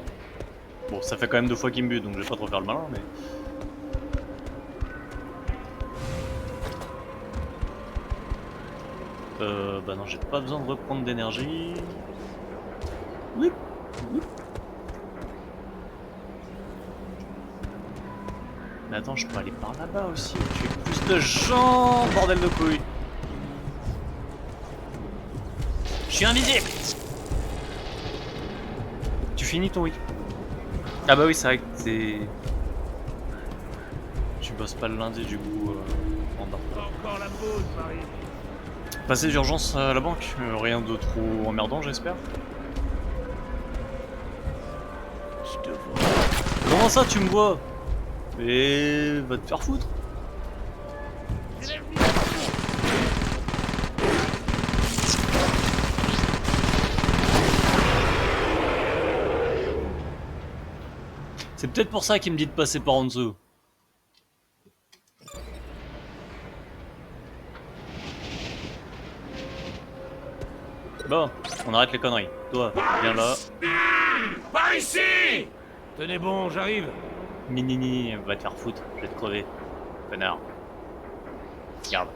Bon, ça fait quand même 2 fois qu'il me bute, donc je vais pas trop faire le malin, mais... Bah non, j'ai pas besoin de reprendre d'énergie. Oui. Mais attends, je peux aller par là-bas aussi, tuer plus de gens, bordel de couilles. Je suis invisible. Tu finis ton week. Ah bah oui, c'est vrai que c'est... Tu bosses pas le lundi du coup en bas. Encore la pause, Marie. Passer d'urgence à la banque, rien de trop emmerdant j'espère. Je te vois. Comment ça tu me vois? Et va te faire foutre. C'est peut-être pour ça qu'il me dit de passer par en dessous. Bon, on arrête les conneries. Toi, viens là. Par ici. Tenez bon, j'arrive. Nini, va te faire foutre, je vais te crever. Connard. Regarde.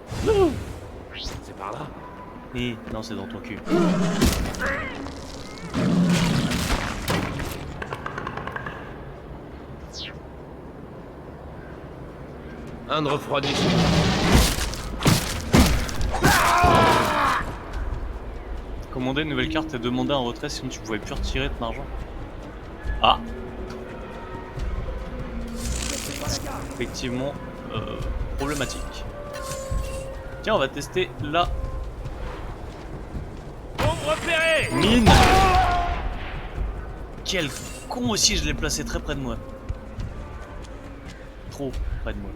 C'est par là. Non, c'est dans ton cul. Un de refroidissant. Commander une nouvelle carte et demander un retrait sinon tu pouvais plus retirer ton argent. Ah. Effectivement, problématique. Tiens, on va tester la Bombe repérée. mine. Quel con aussi, je l'ai placé très près de moi. Trop près de moi.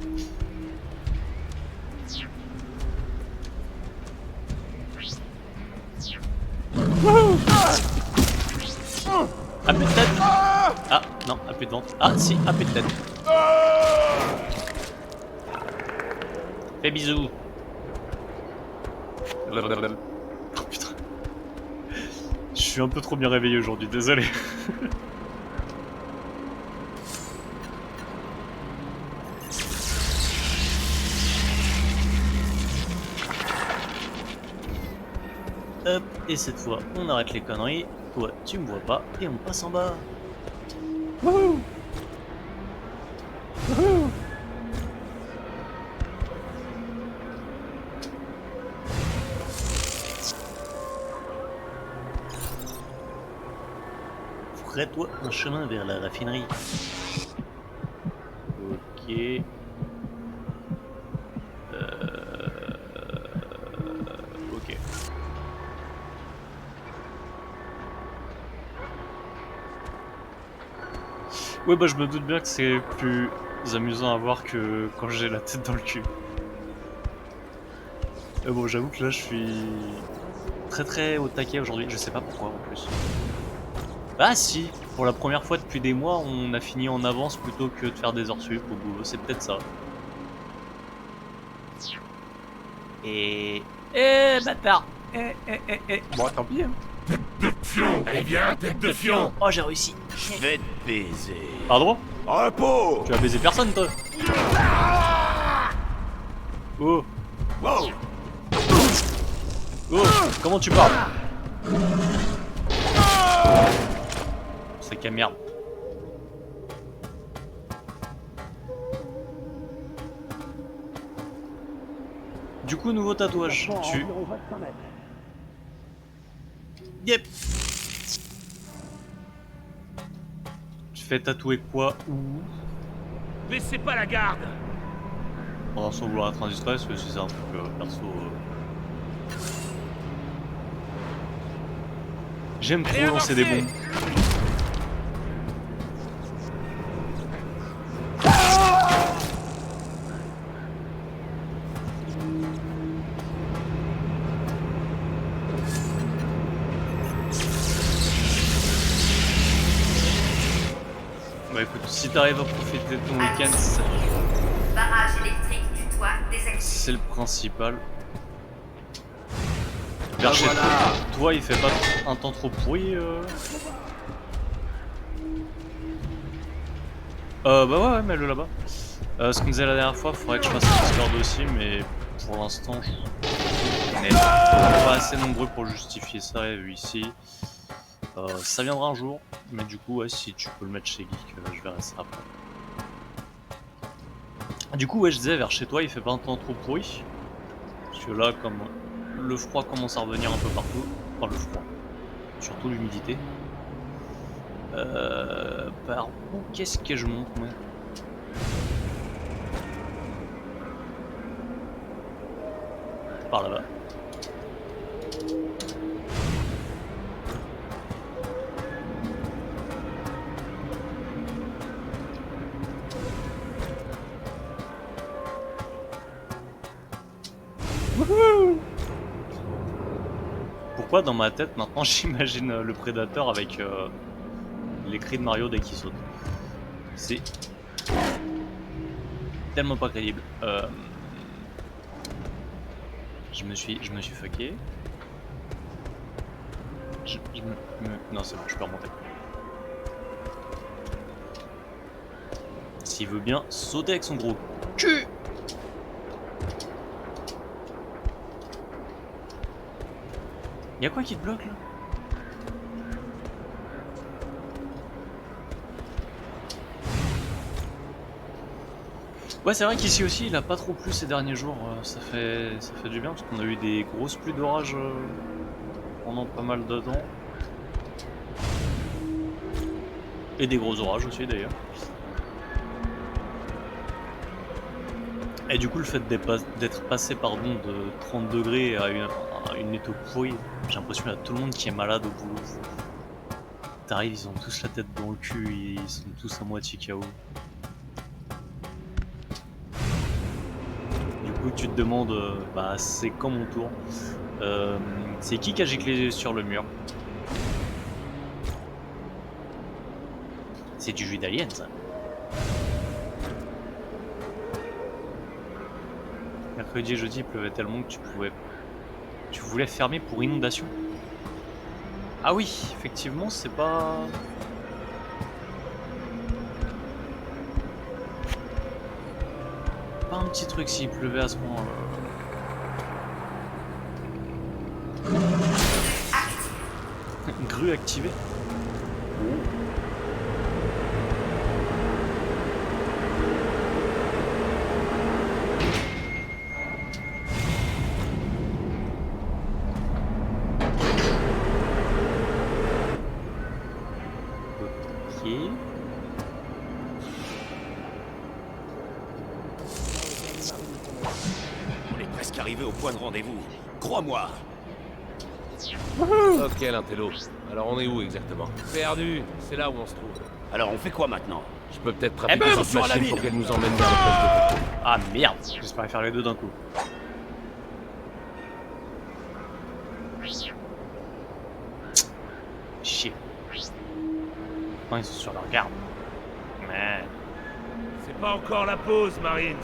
Ah, plus de tête. Ah, non, ah, plus de ventre. Ah, si, ah, plus de tête. Fais bisous. Oh putain. Je suis un peu trop bien réveillé aujourd'hui, désolé. Hop, et cette fois, on arrête les conneries. Toi, tu me vois pas, et on passe en bas. Wouhou! Wouhou! Ferais-toi un chemin vers la raffinerie. Ok. Ok. Ouais, bah je me doute bien que c'est plus amusant à voir que quand j'ai la tête dans le cul. Bon, j'avoue que là je suis très au taquet aujourd'hui, je sais pas pourquoi en plus. Ah si, pour la première fois depuis des mois, on a fini en avance plutôt que de faire des heures sup au boulot, c'est peut-être ça. Et bâtard. Bon, tant pis. Hein. De fion. Eh bien, tête de fion. Oh, j'ai réussi. Je vais te baiser. Pardon? Repos. Tu as baisé personne, toi? Oh. Wow. Oh, comment tu parles? C'est quelle merde. Du coup, nouveau tatouage. Yep. Tu fais tatouer quoi? Où? Baissez pas la garde. Sans vouloir être indiscret, parce que si c'est un truc perso. J'aime trop lancer des bombes. Bah écoute, si t'arrives à profiter de ton week-end, Barrage électrique du toit désactivé. c'est le principal. Vers chez toi, il fait pas un temps trop pourri Bah ouais, mets-le là-bas. Ce qu'on disait la dernière fois, faudrait que je fasse un Discord aussi, mais pour l'instant, on n'est pas assez nombreux pour justifier ça ici. Ça viendra un jour, mais du coup, ouais, si tu peux le mettre chez Geek, je verrai ça après. Du coup, ouais, je disais, vers chez toi, il fait pas un temps trop pourri. Parce que là, comme le froid commence à revenir un peu partout, enfin le froid, surtout l'humidité. Par où qu'est-ce que je monte, moi? Par là-bas. Pourquoi dans ma tête maintenant j'imagine le prédateur avec les cris de Mario dès qu'il saute? C'est tellement pas crédible. Je me suis fucké. Non, c'est bon, je peux remonter. S'il veut bien sauter avec son gros cul. Y'a quoi qui te bloque là? Ouais, c'est vrai qu'ici aussi, il a pas trop plu ces derniers jours. Ça fait du bien parce qu'on a eu des grosses pluies d'orage pendant pas mal de temps. Et des gros orages aussi d'ailleurs. Et du coup, le fait d'être passé de 30 degrés à une météo pourrie, j'ai l'impression qu'il y a tout le monde qui est malade au boulot. T'arrives, ils ont tous la tête dans le cul, ils sont tous à moitié KO. Du coup, tu te demandes, bah, c'est quand mon tour. C'est qui a giclé sur le mur? C'est du jus d'alien, ça. Mercredi et jeudi, il pleuvait tellement que tu voulais fermer pour inondation. Ah oui, effectivement, c'est pas... Pas un petit truc s'il pleuvait à ce point. Grue activée. On est presque arrivé au point de rendez-vous. Crois-moi. Ok, l'intello. Alors on est où exactement? Perdu, c'est là où on se trouve. Alors on fait quoi maintenant? Je peux peut-être trafiquer ben, cette sur la machine ville. pour qu'elle nous emmène vers le poste de... Ah merde, j'espérais faire les deux d'un coup. Chier. Non, ils sont sur leur garde. Mais... C'est pas encore la pause, Marines.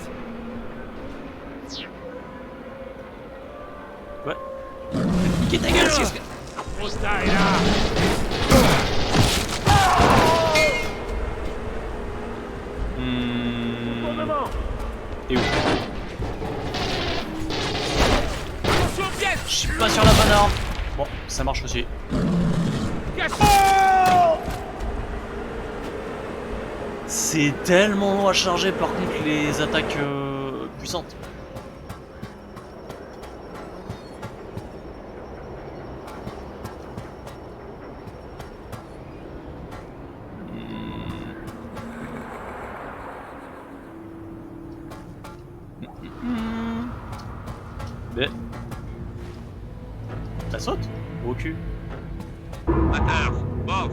Ouais. Niquez ta gueule, c'est... Rosta est là. Bon moment. Et où? Attention aux pièces. Je suis pas sur la bonne arme. Bon, ça marche aussi. Cache. C'est tellement long à charger par contre les attaques puissantes. Mais... Ça saute? Au cul. Matters, Borg,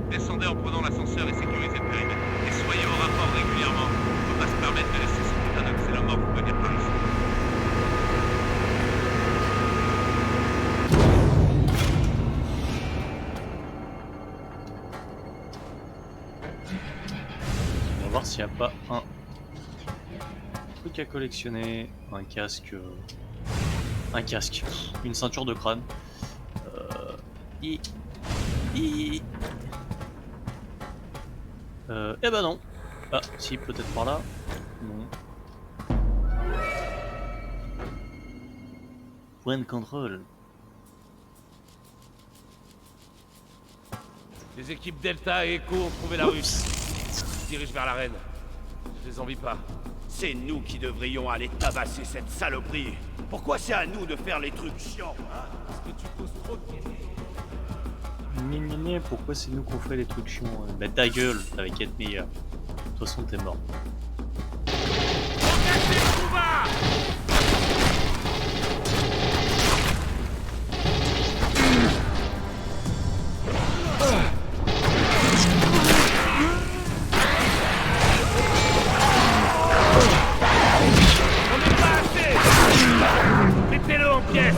descendez en prenant l'ascenseur et sécurisez le périmètre. Et soyez au rapport régulièrement. On peut pas se permettre de laisser ce putain de xénomorphe venir par ici. On va voir s'il n'y a pas un truc à collectionner. Un casque... une ceinture de crâne. Eh ben non. Ah, si, peut-être par là. Non. Point de contrôle. Les équipes Delta et Echo ont trouvé la rue. Ils se dirigent vers l'arène. Je les envie pas. C'est nous qui devrions aller tabasser cette saloperie. Pourquoi c'est à nous de faire les trucs chiants, hein? Parce que tu poses trop de questions. Nénéné, pourquoi c'est nous qu'on fait les trucs chiants? Bah ta gueule, t'avais qu'à être meilleur. De toute façon, t'es mort. Engagez le combat. On n'est pas assez. Mettez-le en pièces.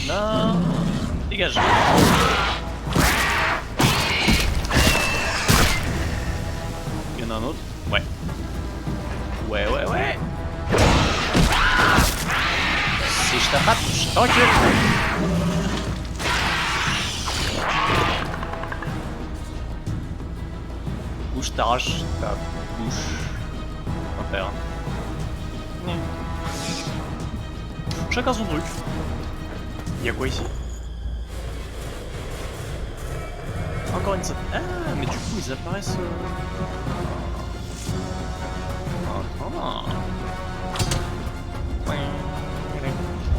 Non. Dégage. Il y en a un autre? Ouais. Ouais. Si je t'attrape, je t'encule. Ou je t'arrache ta bouche. On va faire. Chacun son truc. Y'a quoi ici? Encore encore une... Ah, mais du coup, ils apparaissent... Ah.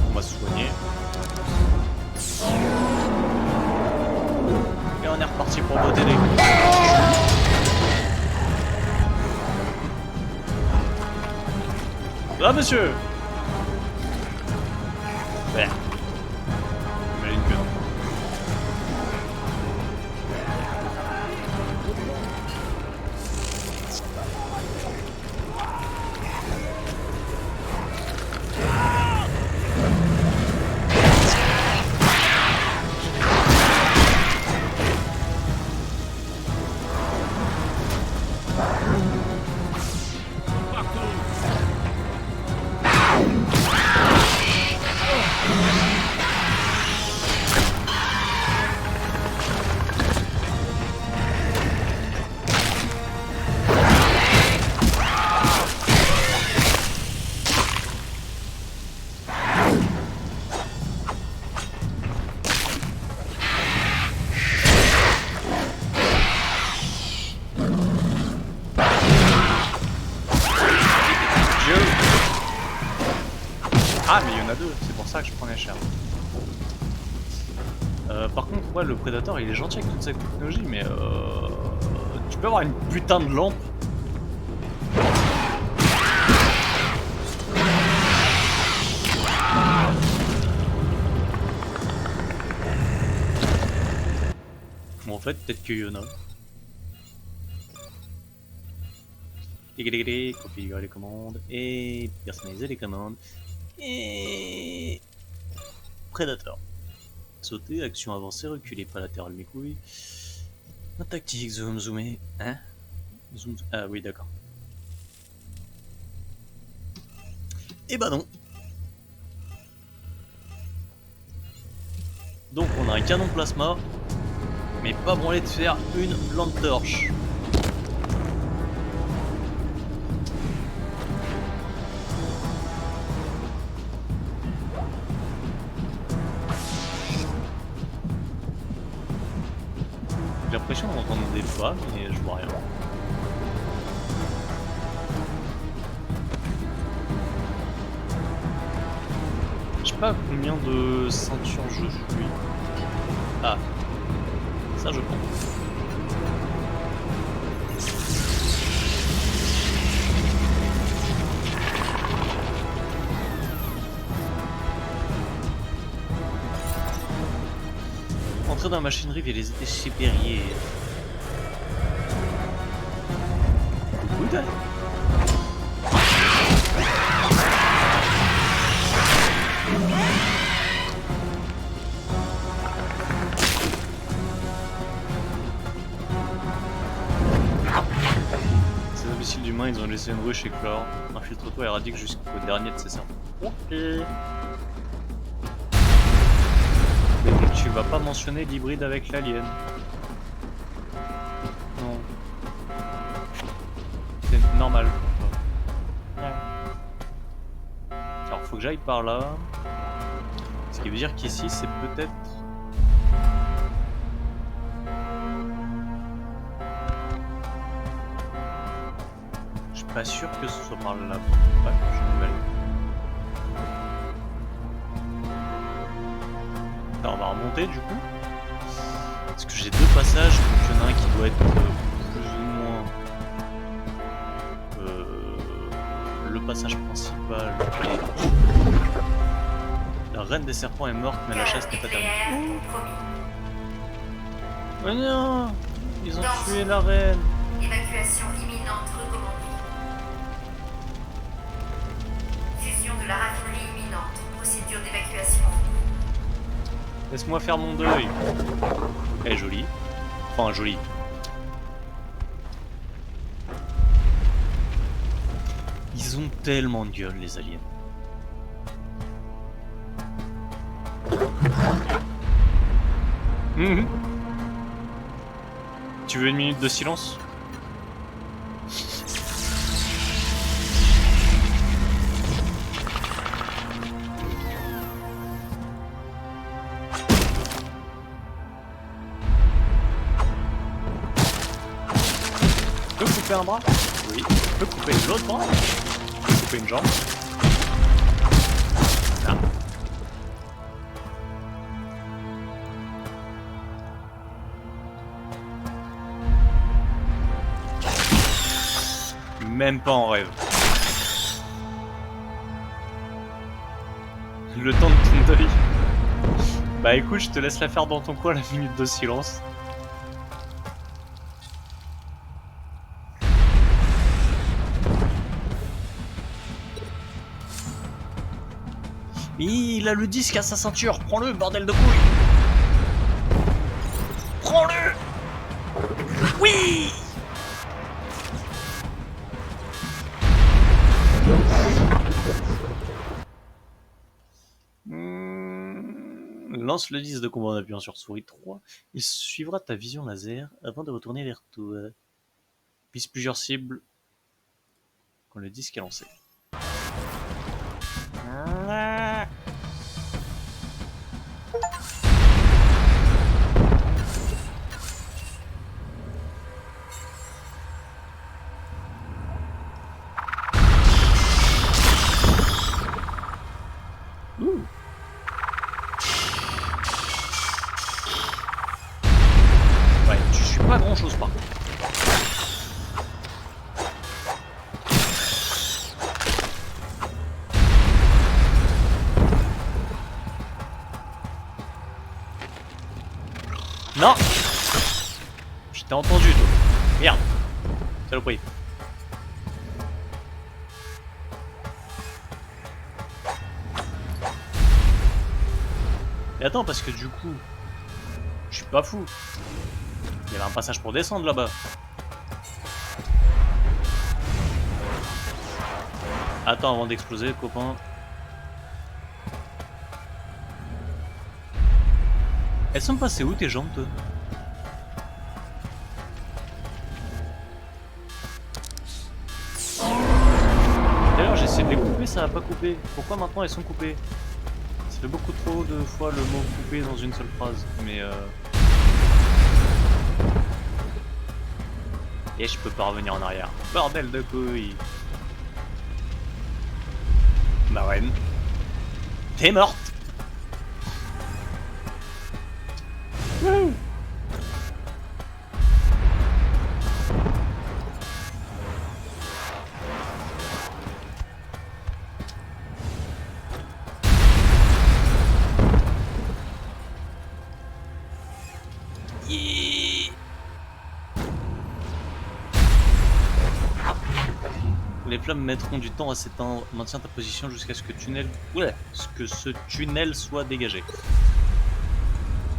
On va se soigner. Et on est reparti pour botter des... Ah, monsieur! Ouais. J'imagine que non. Ah, mais il y en a deux, c'est pour ça que je prenais cher. Par contre, ouais, le prédateur il est gentil avec toute cette technologie, mais tu peux avoir une putain de lampe. Bon, en fait, peut-être qu'il y en a. Configurer les commandes et personnaliser les commandes. Et... Prédateur. Sauter, action avancée, reculer, pas latéral mes couilles. Ma tactique, zoom, zoomer. Hein? Zoom, ah oui, d'accord. Et bah non. Donc on a un canon plasma, mais pas branlé de faire une lampe torche. J'ai l'impression d'entendre des pas, mais je vois rien. Je sais pas combien de ceintures je suis. Ah, ça je prends. Entrer dans la machinerie via les déchets perriers. Coucou, Dan. Ces imbéciles d'humains, ils ont laissé une ruche éclore. Infiltre-toi et radique jusqu'au dernier de ces serpents. Ok. Mais donc tu vas pas mentionner l'hybride avec l'alien. Non. C'est normal. Alors faut que j'aille par là. Ce qui veut dire qu'ici c'est peut-être... Je suis pas sûr que ce soit par là. Ouais, je suis nouvelle. Alors, on va remonter du coup. Parce que j'ai deux passages, donc il y en a un qui doit être plus ou moins le passage principal. La reine des serpents est morte, mais la chasse n'est pas terminée. Oh non, ils ont tué la reine. Évacuation imminente recommandée. Fusion de la raffinerie imminente. Procédure d'évacuation. Laisse-moi faire mon deuil. Elle est jolie. Enfin, jolie. Ils ont tellement de gueule, les aliens. Tu veux une minute de silence? peux couper un bras? Oui. Je peux couper l'autre bras? Je peux couper une jambe? Ah. Même pas en rêve. Le temps de ton deuil. Bah écoute, je te laisse la faire dans ton coin, la minute de silence. Il a le disque à sa ceinture, prends-le, bordel de couilles. Prends-le. Oui. Lance le disque de combat en appuyant sur souris 3. Il suivra ta vision laser avant de retourner vers toi. Vise plusieurs cibles quand le disque est lancé. Ouais, tu suis pas grand chose par contre. Non! Je t'ai entendu toi. Merde! Saloperie. Et attends, parce que du coup, je suis pas fou. Il y avait un passage pour descendre là-bas. Attends avant d'exploser, copain. Elles sont passées où tes jambes, toi? D'ailleurs, j'ai essayé de les couper, ça a pas coupé. Pourquoi maintenant elles sont coupées? Ça fait beaucoup trop de fois le mot coupé dans une seule phrase. Mais et je peux pas revenir en arrière. Bordel de couilles. Ma reine. T'es morte. Wouh. Yeah. Les flammes mettront du temps à s'éteindre. Maintiens ta position jusqu'à ce que ce tunnel soit dégagé.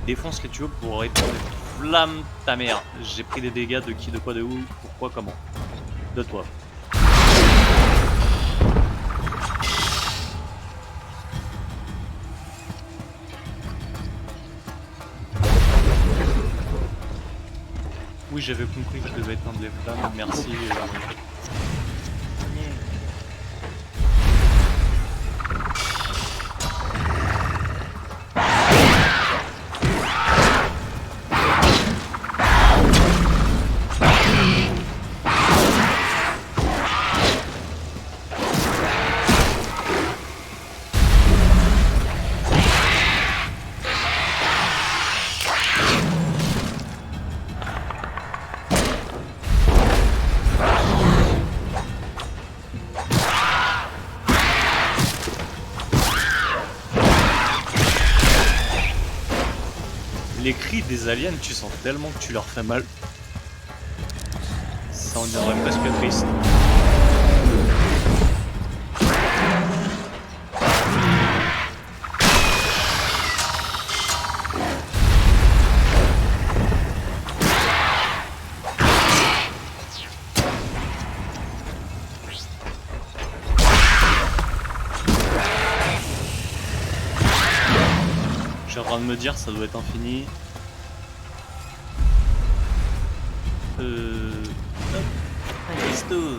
Défonce les tuyaux pour éteindre les flammes, ta mère. J'ai pris des dégâts de qui, de quoi, de où, pourquoi, comment. De toi. Oui, j'avais compris que je devais éteindre les flammes, merci. Les cris des aliens, tu sens tellement que tu leur fais mal. Ça en deviendrait presque triste. Je suis en train de me dire, ça doit être infini. Hop, un resto.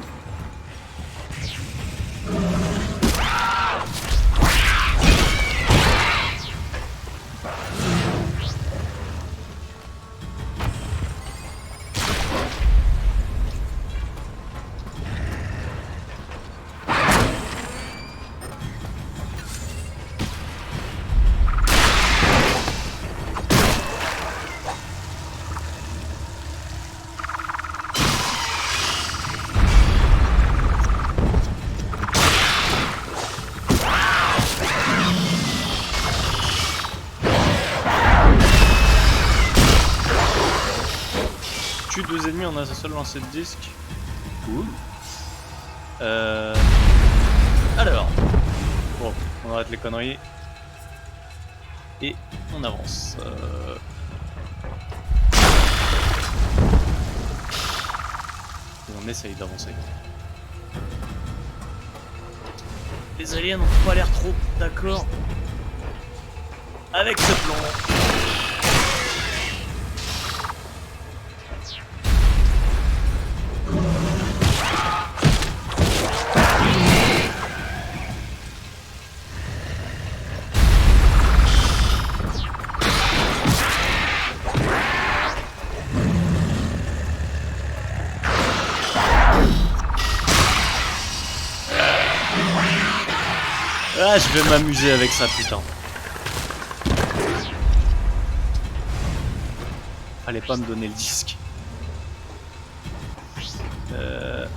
tue 2 ennemis en un seul lancer de disque. Cool. Alors. Bon, on arrête les conneries. Et on avance. Et on essaye d'avancer. Les aliens n'ont pas l'air trop d'accord avec ce plan. Ah, je vais m'amuser avec ça, putain. Fallait pas me donner le disque.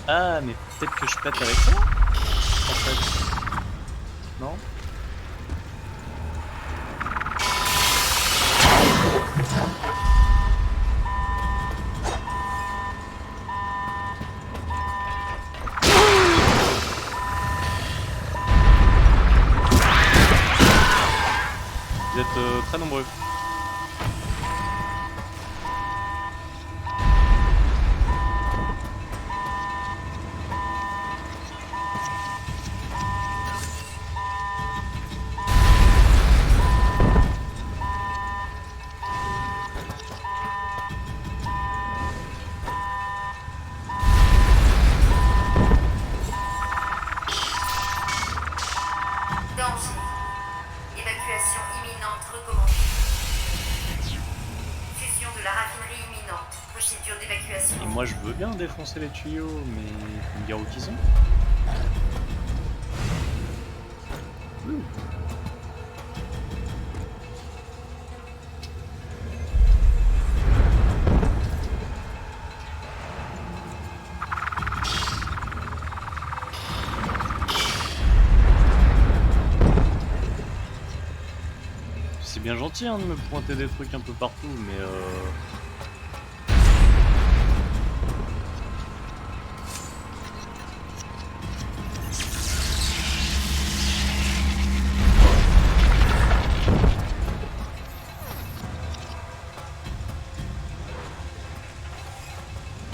Ah, mais peut-être que je pète avec ça en fait. Non? Vous êtes très nombreux. Danger. Évacuation imminente recommandée. Fusion de la raffinerie imminente. Procédure d'évacuation. Et moi je veux bien défoncer les tuyaux, mais faut me dire où qu'ils sont. C'est bien gentil hein, de me pointer des trucs un peu partout, mais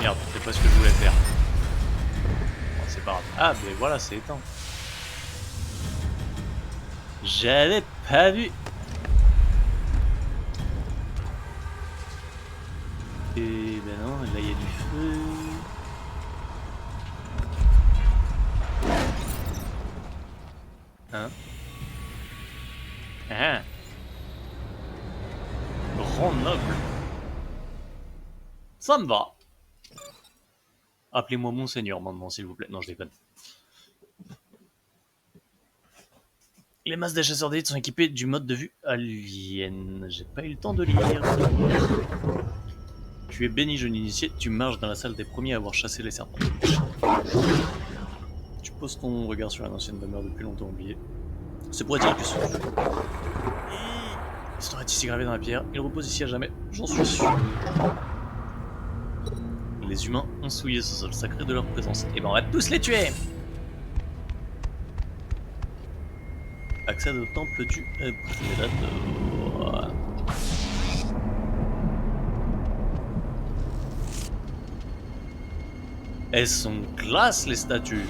merde, c'est pas ce que je voulais faire. Bon, c'est pas grave. Ah, mais voilà, c'est éteint. J'avais pas vu. Et ben non, là il y a du feu. Hein? Ah. Grand noble. Ça me va. Appelez-moi monseigneur maintenant s'il vous plaît. Non je déconne. Les masses des chasseurs d'élite sont équipés du mode de vue alien. J'ai pas eu le temps de lire. Tu es béni, jeune initié, tu marches dans la salle des premiers à avoir chassé les serpents. Tu poses ton regard sur une ancienne demeure depuis longtemps oubliée. C'est pour dire que ce l'histoire est ici gravée dans la pierre. Il repose ici à jamais, j'en suis sûr. Les humains ont souillé ce sol sacré de leur présence. Et ben on va tous les tuer. Accède au temple du prédateur. Elles sont classe les statues.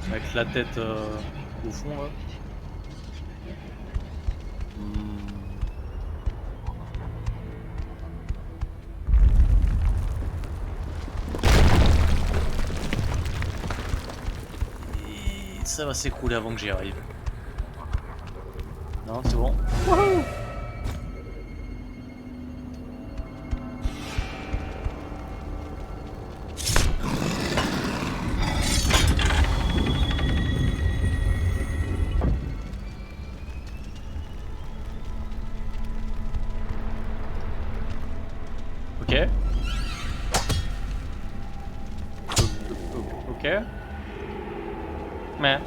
Avec la tête au fond là. Et ça va s'écrouler avant que j'y arrive. Non, c'est bon. Wouhou! Ok. Ok. Mais.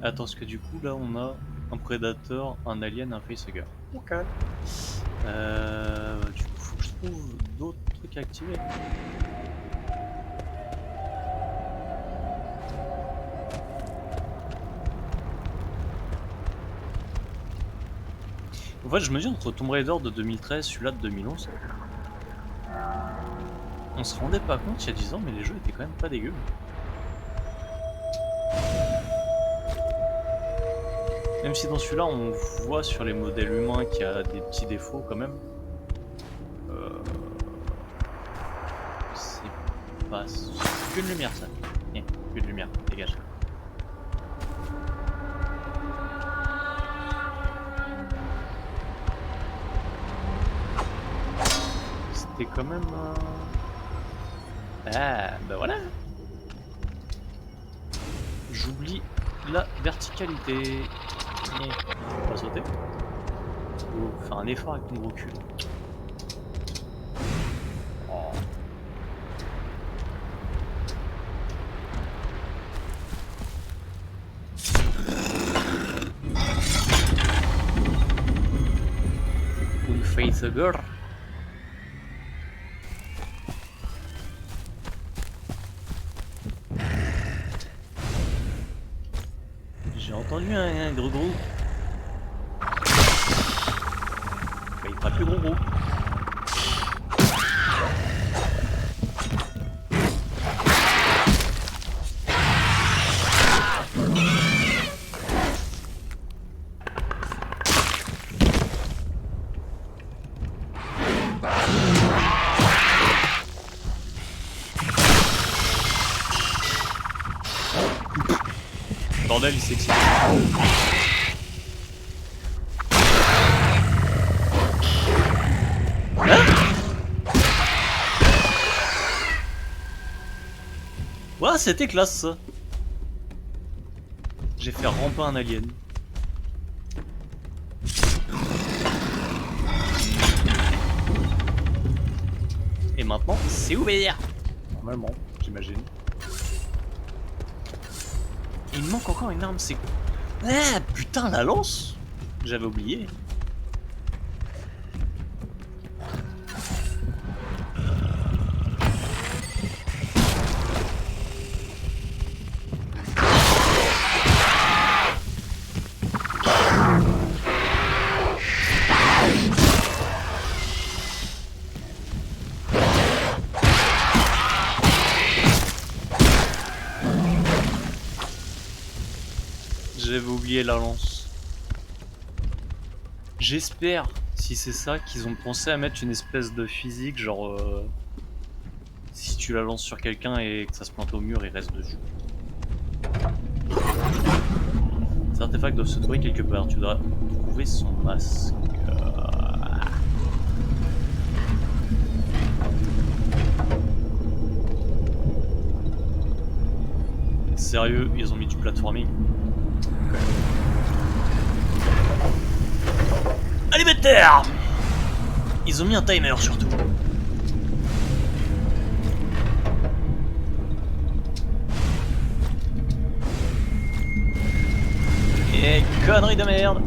Attends, parce que du coup là on a un prédateur, un alien, un facehugger. Ok. Du coup faut que je trouve d'autres trucs à activer. En fait je me dis entre Tomb Raider de 2013, celui-là de 2011. On se rendait pas compte il y a 10 ans mais les jeux étaient quand même pas dégueux. Même si dans celui-là on voit sur les modèles humains qu'il y a des petits défauts quand même. C'est pas... C'est que de lumière ça. Que de lumière, dégage. C'était quand même... Ah, bah voilà. J'oublie la verticalité. On va sauter. Faut faire un effort avec ton gros cul. Oh. Une facehugger. J'ai entendu un gros gros. Bah, il fera plus gros gros. Bordel, il s'excite. Ouais, c'était classe ça. J'ai fait ramper un alien. Et maintenant, c'est ouvert. Normalement, j'imagine. Il me manque encore une arme, c'est... Ah putain, la lance. J'avais oublié. J'avais oublié la lance. J'espère, si c'est ça, qu'ils ont pensé à mettre une espèce de physique, genre... si tu la lances sur quelqu'un et que ça se plante au mur, il reste dessus. Ces artefacts doivent se trouver quelque part. Tu dois trouver son masque. Sérieux, ils ont mis du platforming. Allez, terre. Ils ont mis un timer surtout. Et connerie de merde.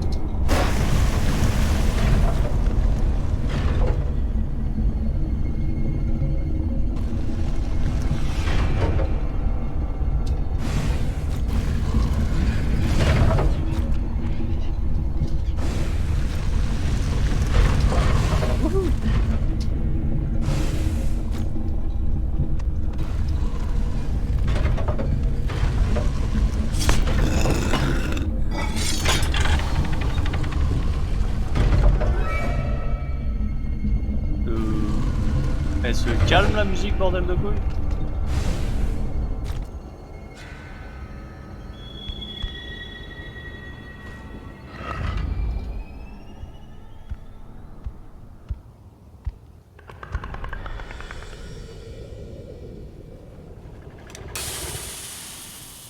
Elle se calme la musique, bordel de couilles.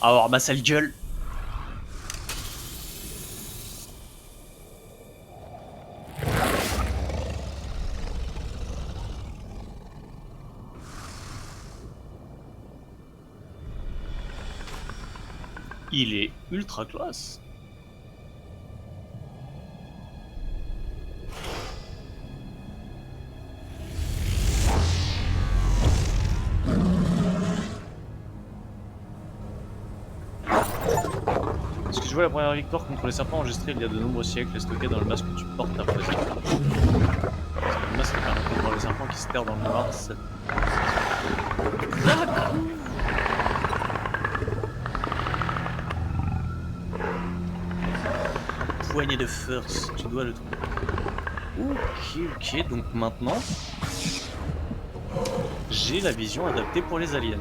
Alors ma sale gueule. Il est ultra classe. Est-ce que tu vois la première victoire contre les serpents enregistrée il y a de nombreux siècles et stockée dans le masque que tu portes après les serpents. C'est le masque qui permet de voir les serpents qui se perdent dans le noir. Poignée de force, tu dois le trouver. Ok, donc maintenant, j'ai la vision adaptée pour les aliens.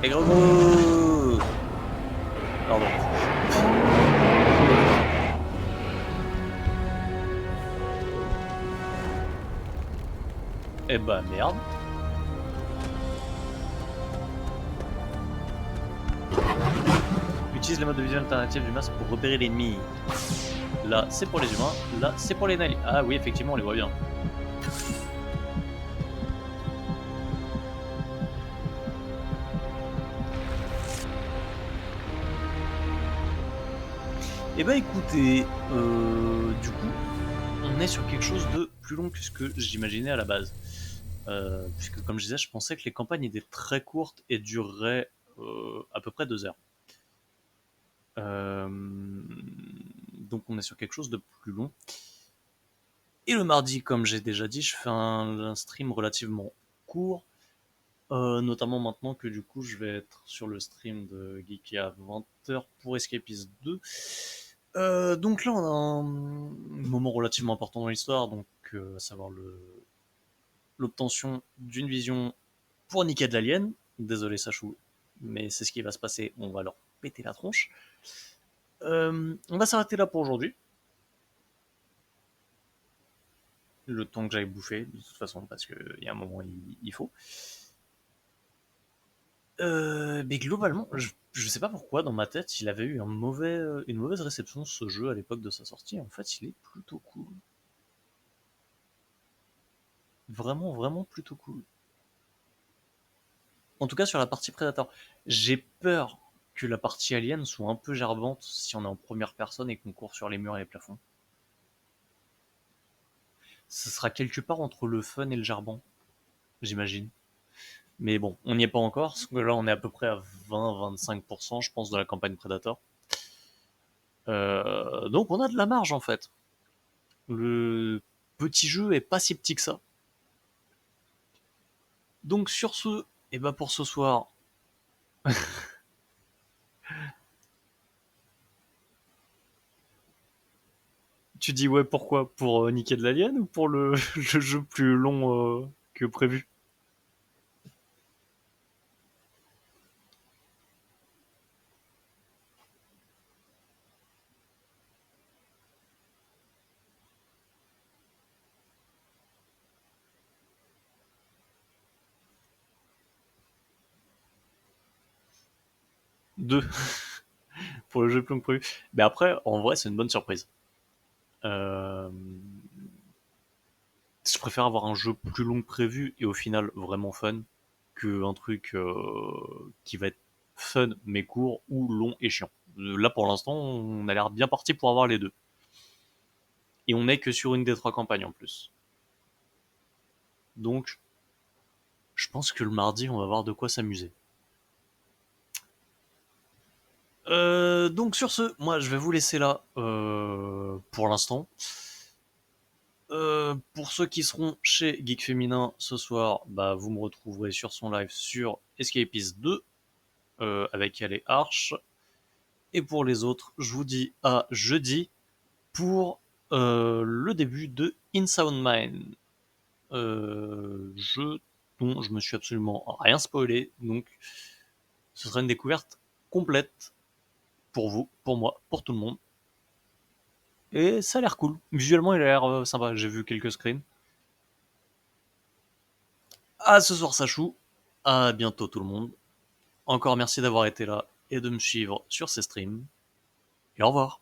Et gros pardon. Eh bah merde. Utilise le mode de vision alternatif du masque pour repérer l'ennemi. Là c'est pour les humains, là c'est pour les aliens. Ah oui effectivement on les voit bien. Eh bah écoutez, du coup, on est sur quelque chose de plus long que ce que j'imaginais à la base. Puisque comme je disais, je pensais que les campagnes étaient très courtes et dureraient à peu près 2 heures. Donc on est sur quelque chose de plus long. Et le mardi, comme j'ai déjà dit, je fais un stream relativement court. Notamment maintenant que du coup je vais être sur le stream de Geeky à 20h pour Escapist 2. Donc là on a un moment relativement important dans l'histoire, donc à savoir l'obtention d'une vision pour niquer de l'alien. Désolé Sachou, mais c'est ce qui va se passer, on va leur péter la tronche. On va s'arrêter là pour aujourd'hui. Le temps que j'aille bouffer, de toute façon, parce qu'il y a un moment il faut. Mais globalement, je sais pas pourquoi, dans ma tête, il avait eu une mauvaise réception ce jeu à l'époque de sa sortie. En fait, il est plutôt cool. Vraiment, vraiment plutôt cool. En tout cas, sur la partie Predator. J'ai peur que la partie Alien soit un peu gerbante si on est en première personne et qu'on court sur les murs et les plafonds. Ce sera quelque part entre le fun et le gerbant, j'imagine. Mais bon, on n'y est pas encore, parce que là on est à peu près à 20-25%, je pense, de la campagne Predator. Donc on a de la marge en fait. Le petit jeu est pas si petit que ça. Donc sur ce, et bah pour ce soir. Tu dis ouais pourquoi? Pour niquer de l'alien ou pour le jeu plus long que prévu? Deux. Pour le jeu plus long que prévu. Mais après, en vrai, c'est une bonne surprise. Je préfère avoir un jeu plus long que prévu et au final vraiment fun que un truc qui va être fun mais court ou long et chiant. Là pour l'instant, on a l'air bien parti pour avoir les deux. Et on n'est que sur une des 3 campagnes en plus. Donc, je pense que le mardi, on va avoir de quoi s'amuser. Donc sur ce, moi je vais vous laisser là pour l'instant. Pour ceux qui seront chez Geek Féminin ce soir, bah, vous me retrouverez sur son live sur Escapist 2 avec elle et Arch. Et pour les autres, je vous dis à jeudi pour le début de In Sound Mind. Jeu dont je me suis absolument rien spoilé, donc ce sera une découverte complète pour vous, pour moi, pour tout le monde. Et ça a l'air cool. Visuellement, il a l'air sympa. J'ai vu quelques screens. À ce soir, ça choue. À bientôt, tout le monde. Encore merci d'avoir été là et de me suivre sur ces streams. Et au revoir.